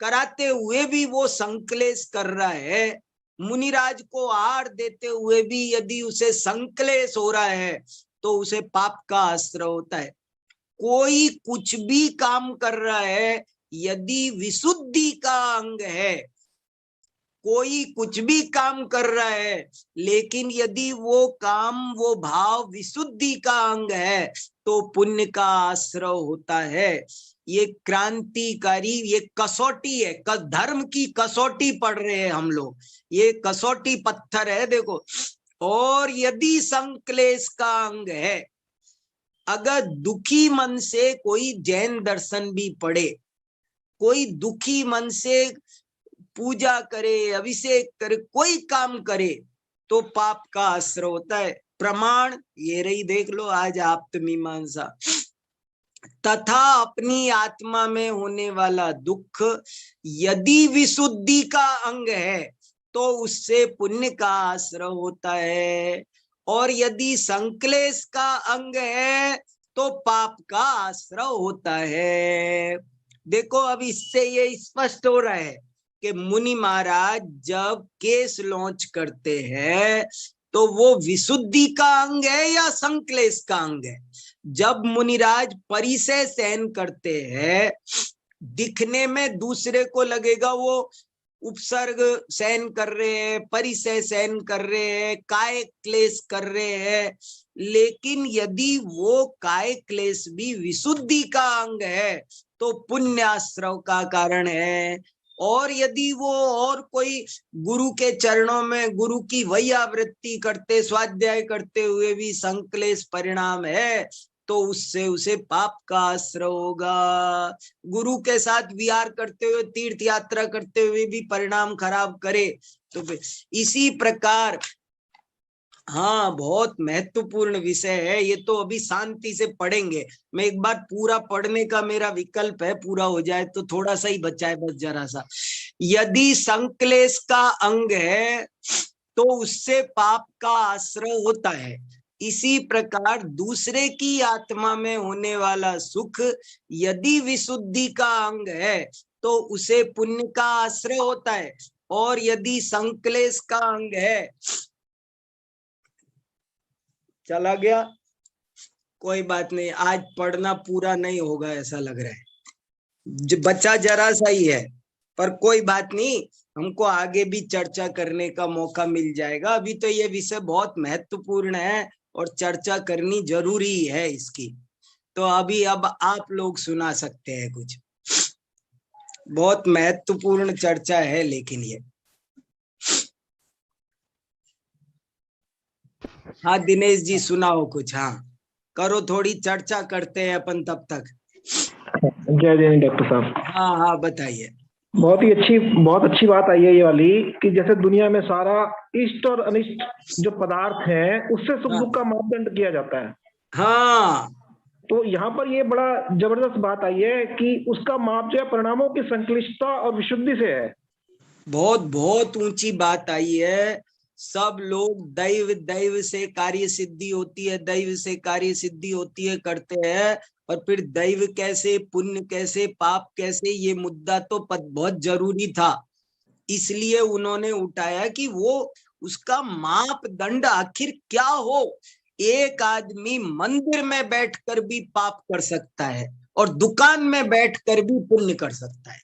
कराते हुए भी वो संक्लेश कर रहा है। मुनिराज को आहार देते हुए भी यदि उसे संक्लेश हो रहा है तो उसे पाप का आश्रय होता है। कोई कुछ भी काम कर रहा है, यदि विशुद्धि का अंग है, कोई कुछ भी काम कर रहा है लेकिन यदि वो काम, वो भाव विशुद्धि का अंग है तो पुण्य का आश्रय होता है। ये क्रांतिकारी, ये कसौटी है, धर्म की कसौटी पढ़ रहे हैं हम लोग। ये कसौटी पत्थर है, देखो। और यदि संक्लेश का अंग है, अगर दुखी मन से कोई जैन दर्शन भी पढ़े, कोई दुखी मन से पूजा करे, अभिषेक करे, कोई काम करे तो पाप का आश्रय होता है। प्रमाण ये रही, देख लो आज आप्तमीमांसा। तथा अपनी आत्मा में होने वाला दुख यदि विशुद्धि का अंग है तो उससे पुण्य का आश्रय होता है, और यदि संक्लेश का अंग है तो पाप का आश्रय होता है। देखो अब इससे ये स्पष्ट हो रहा है कि मुनि महाराज जब केस लॉन्च करते हैं तो वो विशुद्धि का अंग है या संक्लेश का अंग है। जब मुनिराज परिसय सहन करते हैं, दिखने में दूसरे को लगेगा वो उपसर्ग सहन कर रहे हैं, परिसय सहन कर रहे हैं, काय क्लेश कर रहे हैं, लेकिन यदि वो काय क्लेश भी विशुद्धि का अंग है तो पुण्याश्रव का कारण है। और यदि वो और कोई गुरु के चरणों में गुरु की वही आवृत्ति करते, स्वाध्याय करते हुए भी संक्लेश परिणाम है तो उससे उसे पाप का आश्रय होगा। गुरु के साथ विहार करते हुए, तीर्थ यात्रा करते हुए भी परिणाम खराब करे तो इसी प्रकार, हाँ बहुत महत्वपूर्ण विषय है ये, तो अभी शांति से पढ़ेंगे। मैं एक बार पूरा पढ़ने का मेरा विकल्प है, पूरा हो जाए तो थोड़ा सा ही बचा है बस जरा सा। यदि संक्लेश का अंग है तो उससे पाप का आश्रय होता है। इसी प्रकार दूसरे की आत्मा में होने वाला सुख यदि विशुद्धि का अंग है तो उसे पुण्य का आश्रय होता है, और यदि संक्लेश का अंग है, चला गया, कोई बात नहीं, आज पढ़ना पूरा नहीं होगा ऐसा लग रहा है, बच्चा जरा सा ही है, पर कोई बात नहीं, हमको आगे भी चर्चा करने का मौका मिल जाएगा। अभी तो ये विषय बहुत महत्वपूर्ण है और चर्चा करनी जरूरी है इसकी। तो अभी अब आप लोग सुना सकते हैं कुछ, बहुत महत्वपूर्ण चर्चा है लेकिन ये। हाँ दिनेश जी सुनाओ कुछ, हाँ करो, थोड़ी चर्चा करते हैं अपन तब तक। जय जय डॉक्टर साहब। हाँ हाँ बताइए। बहुत अच्छी बात आई है ये वाली कि जैसे दुनिया में सारा इष्ट और अनिष्ट जो पदार्थ हैं उससे सुख दुख का मापदंड किया जाता है। हाँ तो यहाँ पर ये बड़ा जबरदस्त बात आई है कि उसका माप जो है परिणामों की संक्लिष्टता और विशुद्धि से है। बहुत बहुत ऊंची बात आई है। सब लोग दैव से कार्य सिद्धि होती है, दैव से कार्य सिद्धि होती है करते हैं, और फिर दैव कैसे, पुण्य कैसे, पाप कैसे, ये मुद्दा तो बहुत जरूरी था, इसलिए उन्होंने उठाया कि वो उसका मापदंड आखिर क्या हो। एक आदमी मंदिर में बैठकर भी पाप कर सकता है और दुकान में बैठकर भी पुण्य कर सकता है।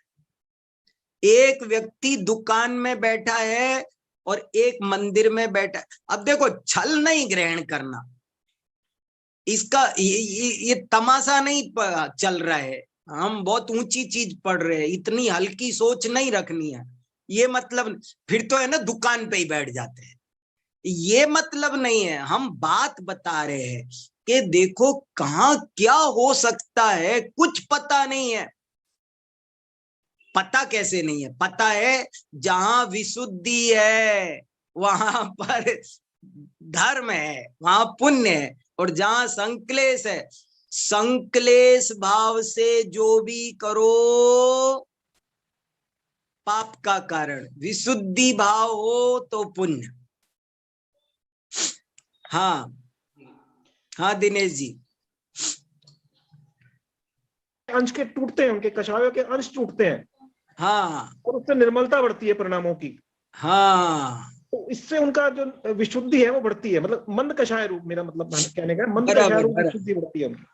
एक व्यक्ति दुकान में बैठा है और एक मंदिर में बैठा है। अब देखो, छल नहीं ग्रहण करना, इसका ये तमाशा नहीं चल रहा है। हम बहुत ऊंची चीज पढ़ रहे हैं, इतनी हल्की सोच नहीं रखनी है। ये मतलब फिर तो है ना दुकान पे ही बैठ जाते हैं, ये मतलब नहीं है। हम बात बता रहे हैं कि देखो कहाँ क्या हो सकता है, कुछ पता नहीं है। पता कैसे नहीं है? पता है जहां विशुद्धि है वहां पर धर्म है, वहां पुण्य है, और जहां संक्लेश है, संक्लेश भाव से जो भी करो पाप का कारण, विशुद्धि भाव हो तो पुण्य। हाँ हाँ दिनेश जी। अंश के टूटते हैं, उनके कषायों के अंश टूटते हैं। हाँ और उससे निर्मलता बढ़ती है परिणामों की। हाँ तो इससे उनका जो विशुद्धि है वो बढ़ती है। मतलब मंद कषाय रूप, मेरा मतलब कहने का मंद कषाय रूप विशुद्धि बढ़ती है उनकी।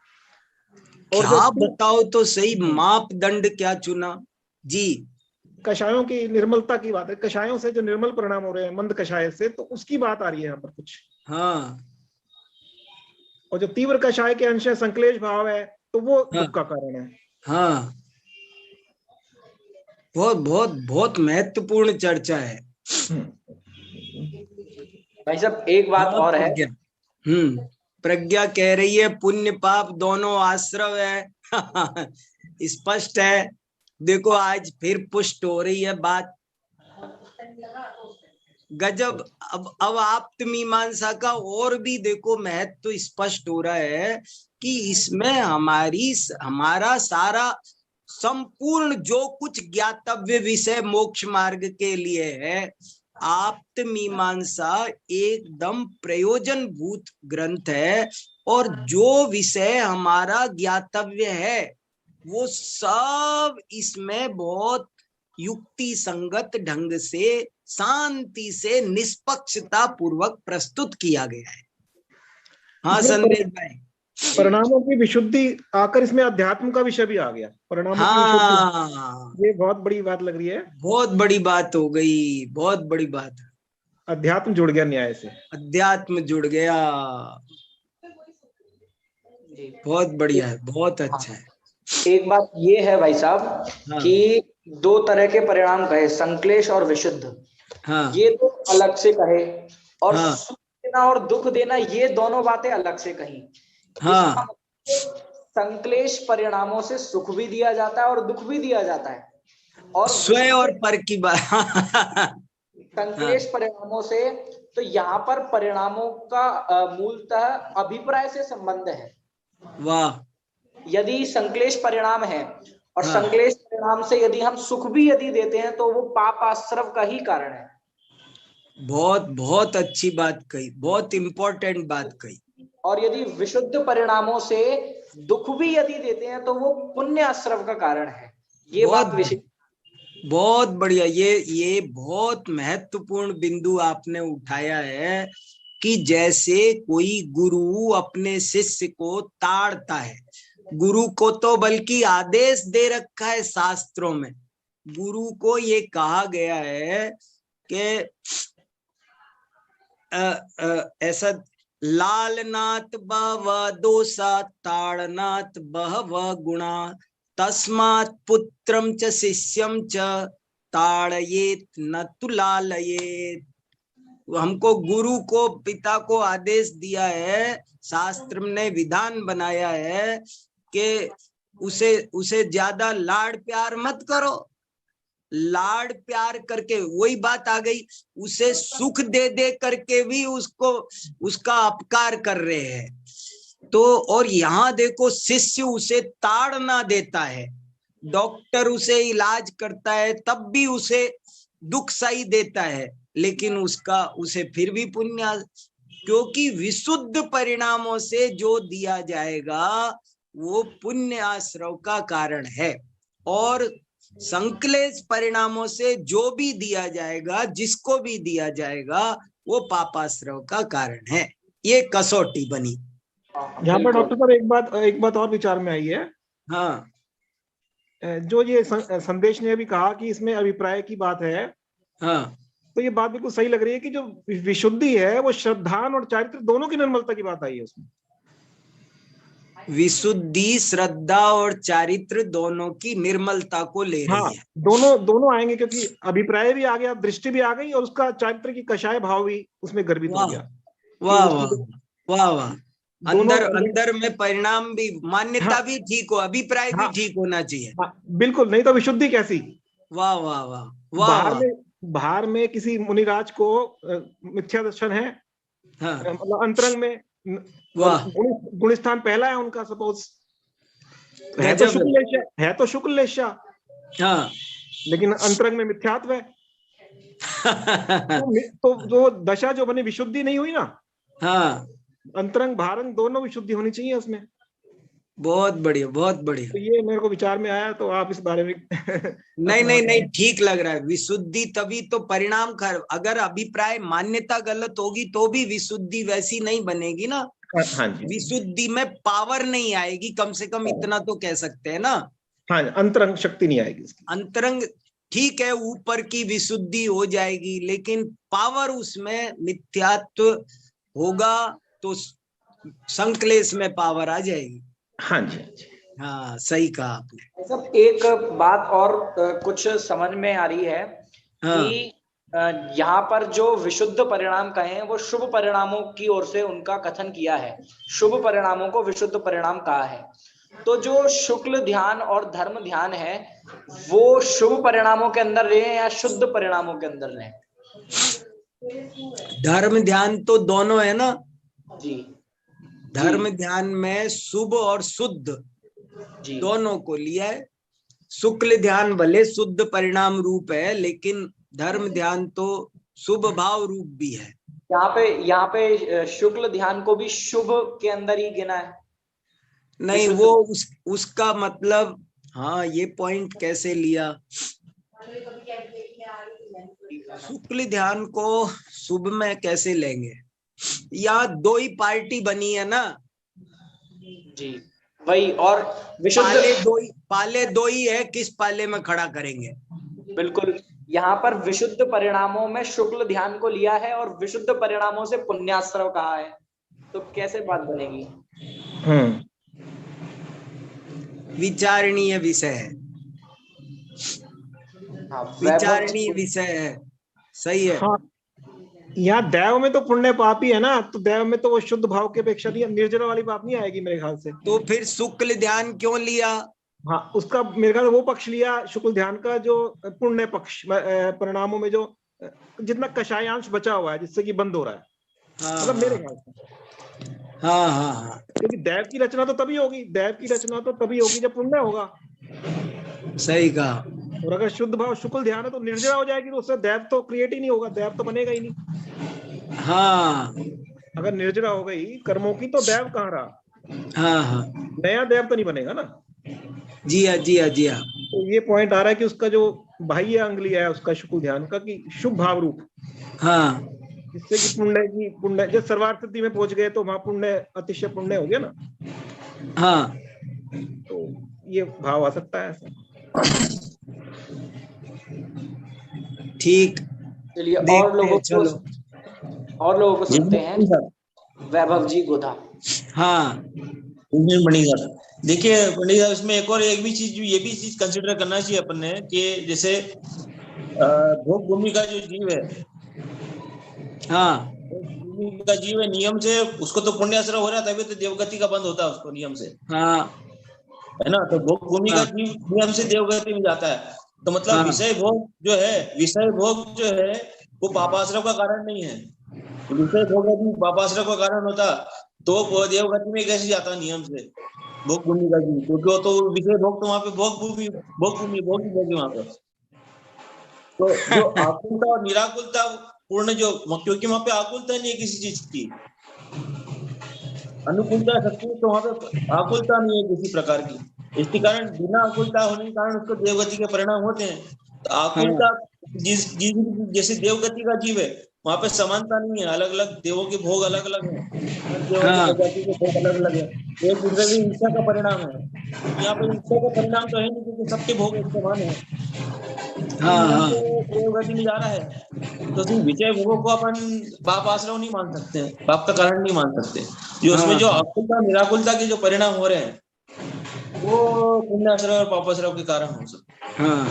और क्या बताओ तो सही, मापदंड क्या चुना जी? कषायों की निर्मलता की बात है। कषायों से जो निर्मल परिणाम हो रहे हैं मंद कषाय से, तो उसकी बात आ रही है यहाँ पर कुछ। हाँ। और जो तीव्र कषाय के अंश है, संक्लेश भाव है, तो वो दुख का कारण है। हाँ बहुत बहुत बहुत महत्वपूर्ण चर्चा है भाई साहब। एक बात और है, प्रज्ञा कह रही है पुण्य पाप दोनों आश्रव है। स्पष्ट है। देखो आज फिर पुष्ट हो रही है बात, गजब। अब आप्त मीमांसा का और भी देखो महत्व स्पष्ट हो रहा है कि इसमें हमारा सारा संपूर्ण जो कुछ ज्ञातव्य विषय मोक्ष मार्ग के लिए है, आप्त मीमांसा एकदम प्रयोजन भूत ग्रंथ है। और जो विषय हमारा ज्ञातव्य है वो सब इसमें बहुत युक्ति संगत ढंग से, शांति से, निष्पक्षता पूर्वक प्रस्तुत किया गया है। हाँ संदेश भाई। परिणामों की विशुद्धि आकर इसमें अध्यात्म का विषय भी आ गया। परिणामों की विशुद्धि, ये बहुत बड़ी बात लग रही है। बहुत बड़ी बात हो गई, बहुत बड़ी बात। अध्यात्म जुड़ गया न्याय से, अध्यात्म जुड़ गया। बहुत बढ़िया है, बहुत अच्छा है। एक बात ये है भाई साहब कि दो तरह के परिणाम कहे, संक्लेश और विशुद्ध। ये तो अलग से कहे, और सुख देना और दुख देना ये दोनों बातें अलग से कही। संक्लेश परिणामों से सुख भी दिया जाता है और दुख भी दिया जाता है, और स्वयं और पर की बात। संक्लेश परिणामों से, तो यहाँ पर परिणामों का मूलतः अभिप्राय से संबंध है। वाह। यदि संक्लेश परिणाम है और संक्लेश परिणाम से यदि हम सुख भी यदि देते हैं तो वो पाप आश्रव का ही कारण है। बहुत बहुत अच्छी बात कही, बहुत इंपॉर्टेंट बात कही। और यदि विशुद्ध परिणामों से दुख भी यदि देते हैं तो वो पुण्य आश्रव का कारण है। ये बात विशेष, बहुत बढ़िया। ये बहुत महत्वपूर्ण बिंदु आपने उठाया है कि जैसे कोई गुरु अपने शिष्य को ताड़ता है, गुरु को तो बल्कि आदेश दे रखा है शास्त्रों में, गुरु को ये कहा गया है कि ऐसा लालनाथ बहव दोषा ताड़नाथ बहव गुणा तस्मात् पुत्रम च शिष्यम च ताड़येत न तु लालयेत। हमको गुरु को, पिता को आदेश दिया है, शास्त्र ने विधान बनाया है कि उसे ज्यादा लाड़ प्यार मत करो। लाड़ प्यार करके वही बात आ गई, उसे सुख दे दे करके भी उसका अपकार कर रहे हैं। तो और यहाँ देखो, शिष्य उसे ताड़ना देता है, डॉक्टर उसे इलाज करता है तब भी उसे दुख सही देता है, लेकिन उसे फिर भी पुण्य, क्योंकि विशुद्ध परिणामों से जो दिया जाएगा वो पुण्य आश्रव का कारण है, और संक्लेश परिणामों से जो भी दिया जाएगा, जिसको भी दिया जाएगा, वो पापाश्रव का कारण है। ये कसौटी बनी। यहाँ पर डॉक्टर साहब एक बात और विचार में आई है। हाँ, जो ये संदेश ने अभी कहा कि इसमें अभिप्राय की बात है, हाँ, तो ये बात बिल्कुल सही लग रही है कि जो विशुद्धि है वो श्रद्धान और चारित्र दोनों की निर्मलता की बात आई है उसमें। विशुद्धि श्रद्धा और चारित्र दोनों की निर्मलता को ले रही है। दोनों आएंगे, क्योंकि अभिप्राय भी आ गया, दृष्टि भी आ गई, और उसका चारित्र की कषाय भाव भी उसमें गर्भित हो गया। वाह वाह वाह वाह। अंदर में परिणाम भी, मान्यता भी ठीक हो, अभिप्राय भी ठीक होना चाहिए। बिल्कुल, नहीं तो विशुद्धि कैसी। वाह वाह वाह वाह। बाहर में किसी मुनिराज को मिथ्या दर्शन है, मतलब अंतरंग में गुण स्थान पहला है उनका, सपोज है तो शुक्ल लेशा, हाँ, लेकिन अंतरंग में मिथ्यात्व है। तो जो दशा जो बनी, विशुद्धि नहीं हुई ना। हाँ, अंतरंग भारंग दोनों विशुद्धि होनी चाहिए उसमें। बहुत बढ़िया, बहुत बढ़िया। तो ये मेरे को विचार में आया, तो आप इस बारे में नहीं ठीक लग रहा है। विशुद्धि तभी तो परिणाम अगर अभिप्राय मान्यता गलत होगी तो भी विशुद्धि वैसी नहीं बनेगी ना। हाँ जी, विशुद्धि में पावर नहीं आएगी, कम से कम इतना तो कह सकते हैं ना। हाँ, अंतरंग शक्ति नहीं आएगी। अंतरंग ठीक है, ऊपर की विशुद्धि हो जाएगी, लेकिन पावर उसमें मिथ्यात्व होगा तो संक्लेश में पावर आ जाएगी। हाँ जी, हाँ, सही कहा आपने। सब एक बात और कुछ समझ में आ रही है कि यहाँ पर जो विशुद्ध परिणाम कहे हैं वो शुभ परिणामों की ओर से उनका कथन किया है, शुभ परिणामों को विशुद्ध परिणाम कहा है। तो जो शुक्ल ध्यान और धर्म ध्यान है वो शुभ परिणामों के अंदर रहे या शुद्ध परिणामों के अंदर रहे? धर्म ध्यान तो दोनों है ना जी। धर्म ध्यान में शुभ और शुद्ध दोनों को लिया है। शुक्ल ध्यान भले शुद्ध परिणाम रूप है, लेकिन धर्म ध्यान तो शुभ भाव रूप भी है। यहाँ पे शुक्ल ध्यान को भी शुभ के अंदर ही गिना है? नहीं, वो उसका मतलब, हाँ, ये पॉइंट कैसे लिया। शुक्ल ध्यान को शुभ में कैसे लेंगे? यहाँ दो ही पार्टी बनी है ना जी, वही। और पाले दो ही है, किस पाले में खड़ा करेंगे? बिल्कुल, यहाँ पर विशुद्ध परिणामों में शुक्ल ध्यान को लिया है और विशुद्ध परिणामों से पुण्याश्रव कहा है, तो कैसे बात बनेगी? विचारणीय विषय है। विचारणीय विषय है, सही है। हाँ, यहाँ दैव में तो पुण्य पाप ही है ना, तो दैव में तो वो शुद्ध भाव की अपेक्षा निर्जरा वाली बात नहीं आएगी मेरे ख्याल से। तो फिर शुक्ल ध्यान क्यों लिया? हाँ, उसका मेरे ख्याल वो पक्ष लिया शुक्ल ध्यान का जो पुण्य पक्ष परिणामों में जो जितना कषायांश बचा हुआ है जिससे कि बंद हो रहा है, मतलब मेरे ख्याल से। हाँ, क्योंकि दैव की रचना तो तभी होगी, दैव की रचना तो तभी होगी जब पुण्य होगा। सही कहा। और अगर शुद्ध भाव शुक्ल ध्यान है तो निर्जरा हो जाएगी, तो उससे दैव तो क्रिएट ही नहीं होगा, दैव तो बनेगा ही नहीं। हाँ, अगर निर्जरा हो गई कर्मों की तो दैव कहाँ रहा? हाँ हाँ, नया दैव तो नहीं बनेगा ना। जी हाँ जी हाँ जी हाँ। तो ये पॉइंट आ रहा है कि उसका जो बाह्य अंग लिया है उसका शुक्ल ध्यान का, कि शुभ भाव रूप, हाँ जिससे कि पुण्य जब सर्वार्थ स्थिति में पहुंच गए तो वहां पुण्य अतिशय पुण्य हो गया ना। हाँ, तो ये भाव आ सकता है ऐसा। ठीक, चलिए और लोगों को सुनते हैं। वैभव जी गोधा। हाँ पंडित साहब, देखिए पंडित साहब, इसमें एक भी चीज, ये भी चीज कंसिडर करना चाहिए अपन ने कि जैसे भोग भूमि का जो जीव है, हाँ, भूमि का जीव है, नियम से उसको तो पुण्याश्रय हो रहा है, तभी तो देवगति का बंद होता है उसको नियम से, हाँ, है ना। तो भोग भूमि का जीव नियम से देवगति में जाता है, तो मतलब हाँ, विषय भोग जो है वो पापाश्रय का कारण नहीं है। विषय भोग यदि पापाश्रय का कारण होता तो वो देवगति में कैसे जाता नियम से भोग भूमि का जीव, क्योंकि वो तो विषय भोग, तो वहां पे भोग भूमि वहां पे। तो जो आकुलता और निराकुलता पूर्ण जो, क्योंकि वहां पे आकुलता नहीं है किसी चीज की, अनुकूलता शक्ति, तो वहां पे आकुलता नहीं है किसी प्रकार की। इसके कारण बिना आकुलता होने के कारण उसको देवगति के परिणाम होते हैं। तो आकुलता जैसे देवगति का जीव है, वहां पे समानता नहीं है, अलग अलग देवों के भोग अलग अलग है, देवों की प्रजाति के भोग अलग अलग है, एक दूसरे की इच्छा का परिणाम है। यहाँ पे इच्छा का परिणाम तो है नहीं, क्योंकि सबके भोग एक समान है, देवगति में जा रहा है। तो विषय भोगों को अपन पाप आश्रय नहीं मान सकते हैं, पाप का कारण नहीं मान सकते। जो उसमें जो आकुलता निराकुलता के जो परिणाम हो रहे हैं वो पुण्याश्रय और पापाश्रय के कारण हो सकते। हाँ,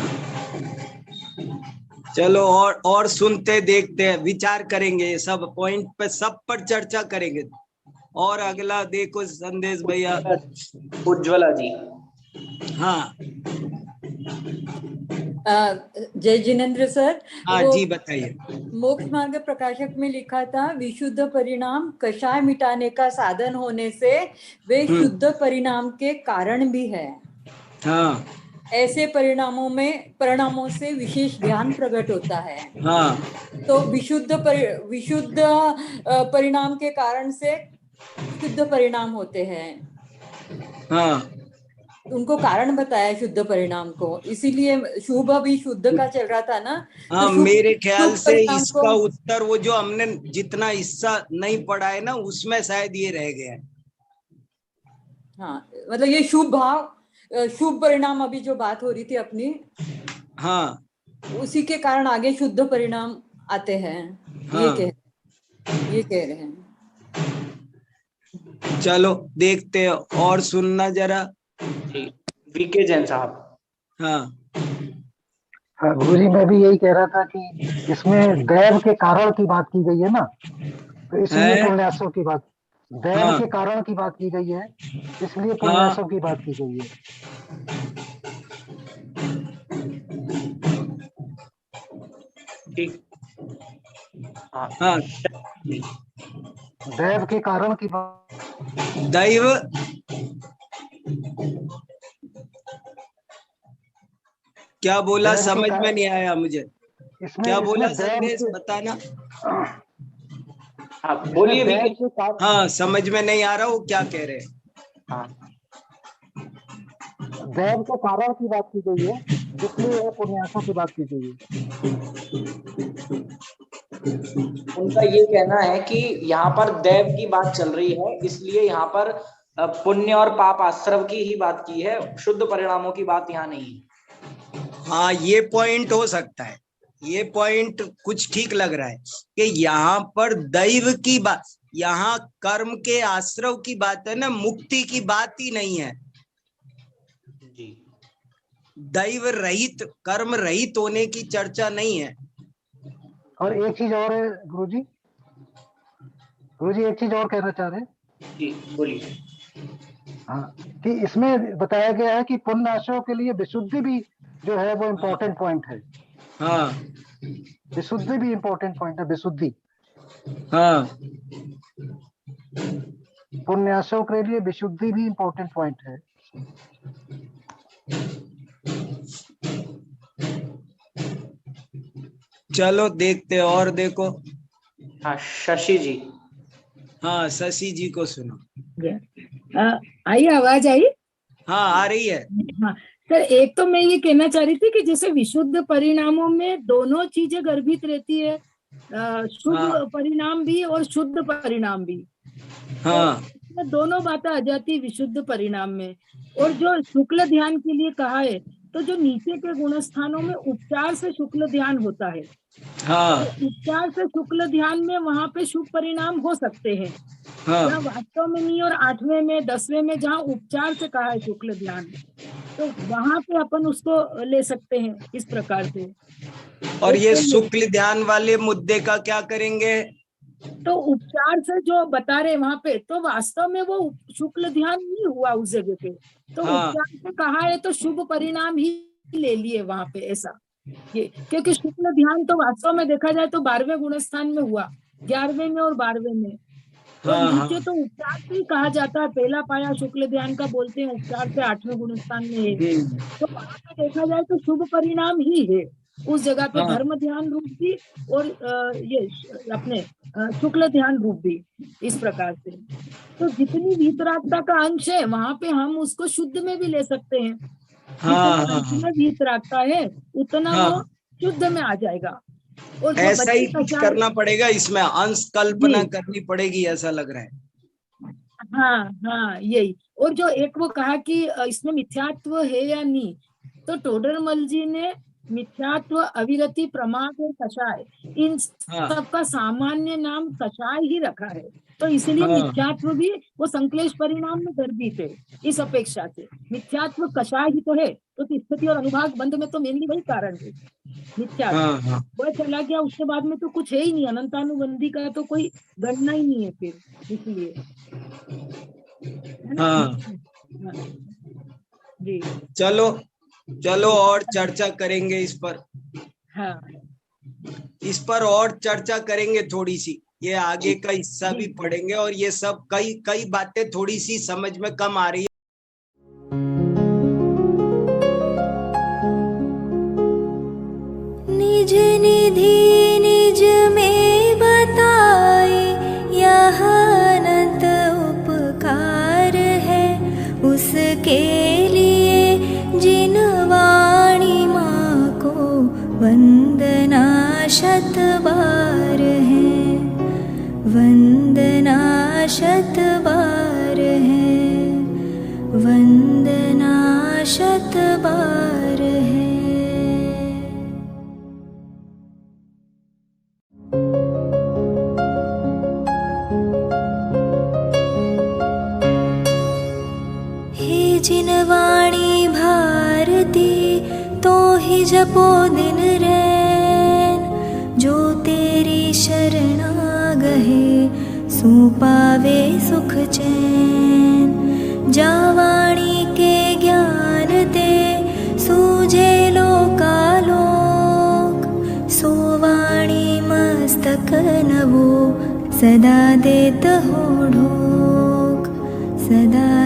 चलो और सुनते देखते हैं, विचार करेंगे, सब पॉइंट पे सब पर चर्चा करेंगे। और अगला देखो संदेश भैया। उज्ज्वला जी। हाँ जय जिनेन्द्र सर। हाँ जी बताइए। मोक्ष मार्ग प्रकाशक में लिखा था, विशुद्ध परिणाम कषाय मिटाने का साधन होने से वे शुद्ध परिणाम के कारण भी है। हाँ, ऐसे परिणामों से विशेष ज्ञान प्रकट होता है। हाँ, तो विशुद्ध परिणाम के कारण से शुद्ध परिणाम होते हैं। हाँ, उनको कारण बताया शुद्ध परिणाम को, इसीलिए शुभ भी शुद्ध का चल रहा था ना। हाँ, तो मेरे ख्याल से इसका उत्तर वो जो हमने जितना हिस्सा नहीं पढ़ा है ना उसमें शायद ये रह गया है। हाँ, मतलब ये शुभ भाव, शुभ परिणाम, अभी जो बात हो रही थी अपनी, हाँ, उसी के कारण आगे शुद्ध परिणाम आते हैं। हाँ, ये कह रहे हैं। चलो देखते हैं और सुनना जरा। वीके जैन साहब। हाँ हाँ गुरुजी, मैं भी यही कह रहा था कि इसमें दैव के कारण की बात की गई है ना, तो इसलिए पुण्यासों की बात, दैव के कारण की बात की गई है, इसलिए पुण्यासों की बात की गई है। ठीक। हाँ, दैव के कारण की बात, दैव क्या बोला समझ में नहीं आया मुझे, क्या बोला संदेश बताना। बोलिए। हाँ समझ में नहीं आ रहा वो क्या कह रहे हैं। दैव के कारण की बात की गई है, इसलिए पुण्यासों की बात की गई है। उनका ये कहना है कि यहाँ पर दैव की बात चल रही है, इसलिए यहाँ पर पुण्य और पाप आश्रव की ही बात की है, शुद्ध परिणामों की बात यहाँ नहीं है। हाँ ये पॉइंट हो सकता है, ये पॉइंट कुछ ठीक लग रहा है कि यहाँ पर दैव की बात, यहाँ कर्म के आश्रव की बात है ना, मुक्ति की बात ही नहीं है। दैव रहित, कर्म रहित होने की चर्चा नहीं है। और एक चीज और है गुरुजी, एक चीज और कहना चाह रहे हैं। जी बोलिए। हाँ, कि इसमें बताया गया है कि पुण्य आश्रयों के लिए विशुद्धि भी जो है वो इम्पोर्टेंट पॉइंट है। हाँ, विशुद्धि भी इम्पोर्टेंट पॉइंट है, विशुद्धि। हाँ, पुण्यासों के लिए विशुद्धि भी इम्पोर्टेंट पॉइंट है। चलो देखते और देखो। हाँ शशि जी। हाँ, शशि जी को सुनो। आई आवाज आई? हाँ, आ रही है। हाँ सर, एक तो मैं ये कहना चाह रही थी कि जैसे विशुद्ध परिणामों में दोनों चीजें गर्भित रहती है, शुद्ध परिणाम भी और शुद्ध परिणाम भी। हाँ, तो दोनों बातें आ जाती है विशुद्ध परिणाम में। और जो शुक्ल ध्यान के लिए कहा है, तो जो नीचे के गुणस्थानों में उपचार से शुक्ल ध्यान होता है, हाँ, तो उपचार से शुक्ल ध्यान में वहां पे शुभ परिणाम हो सकते हैं। हाँ, वास्तव में नहीं, और 8वें में 10वें में जहाँ उपचार से कहा है शुक्ल ध्यान, तो वहां पे अपन उसको ले सकते हैं इस प्रकार से। और ये शुक्ल ध्यान वाले मुद्दे का क्या करेंगे? तो उपचार से जो बता रहे वहां पे, तो वास्तव में वो शुक्ल ध्यान नहीं हुआ उस जगह पे, तो उपचार से कहा है तो शुभ परिणाम ही ले लिए वहां पे, ऐसा ये। क्योंकि शुक्ल ध्यान तो वास्तव में देखा जाए तो 12वें गुणस्थान में हुआ, 11वें में और 12वें में। तो नीचे तो उपचार से ही कहा जाता है, पहला पाया शुक्ल ध्यान का बोलते हैं, उपचार से 8वें गुणस्थान में है। तो वहां पे देखा जाए तो शुभ परिणाम ही है उस जगह पे, धर्म ध्यान रूप भी और ये अपने शुक्ल ध्यान रूप भी, इस प्रकार से। तो जितनी वीतरागता का अंश है वहां पे हम उसको शुद्ध में भी ले सकते हैं। जितना वीतरागता है उतना वो शुद्ध में आ जाएगा। और ऐसा ही कुछ करना पड़ेगा, इसमें अंश कल्पना करनी पड़ेगी, ऐसा लग रहा है। हाँ, यही। और जो एक वो कहा कि इसमें मिथ्यात्व है या नहीं, तो टोडरमल जी ने मिथ्यात्व, अविरति, प्रमाद और कषाय, इन सबका सामान्य नाम कषाय ही रखा है। तो इसलिए मिथ्यात्व भी वो संक्लेश परिणाम में गर्भित है इस अपेक्षा से। मिथ्यात्व कषाय ही तो है, तो स्थिति और अनुभाग बंध में तो मेनली वही कारण है मिथ्यात्व। वह चला गया, उसके बाद में तो कुछ है ही नहीं, अनंतानुबंधी का तो कोई गणना ही नहीं है फिर, इसलिए। जी, चलो और चर्चा करेंगे इस पर। इस पर और चर्चा करेंगे थोड़ी सी, ये आगे का हिस्सा भी पढ़ेंगे, और ये सब कई बातें थोड़ी सी समझ में कम आ रही है। निज निधि निज में बताए, यह अनंत उपकार है उसके लिए जिन वाणी माँ को वंदना शत बार है, वंदना शत बार है, वंदना शत बार है। हे जिन वाणी भारती तो ही जपो दिन रैन, जो तेरी शरणा गहे सो पावे सुख चैन। जा वाणी के ज्ञान दे सूझे लोकालोक, सो वाणी मस्तक नवो सदा देत हो ढोक, सदा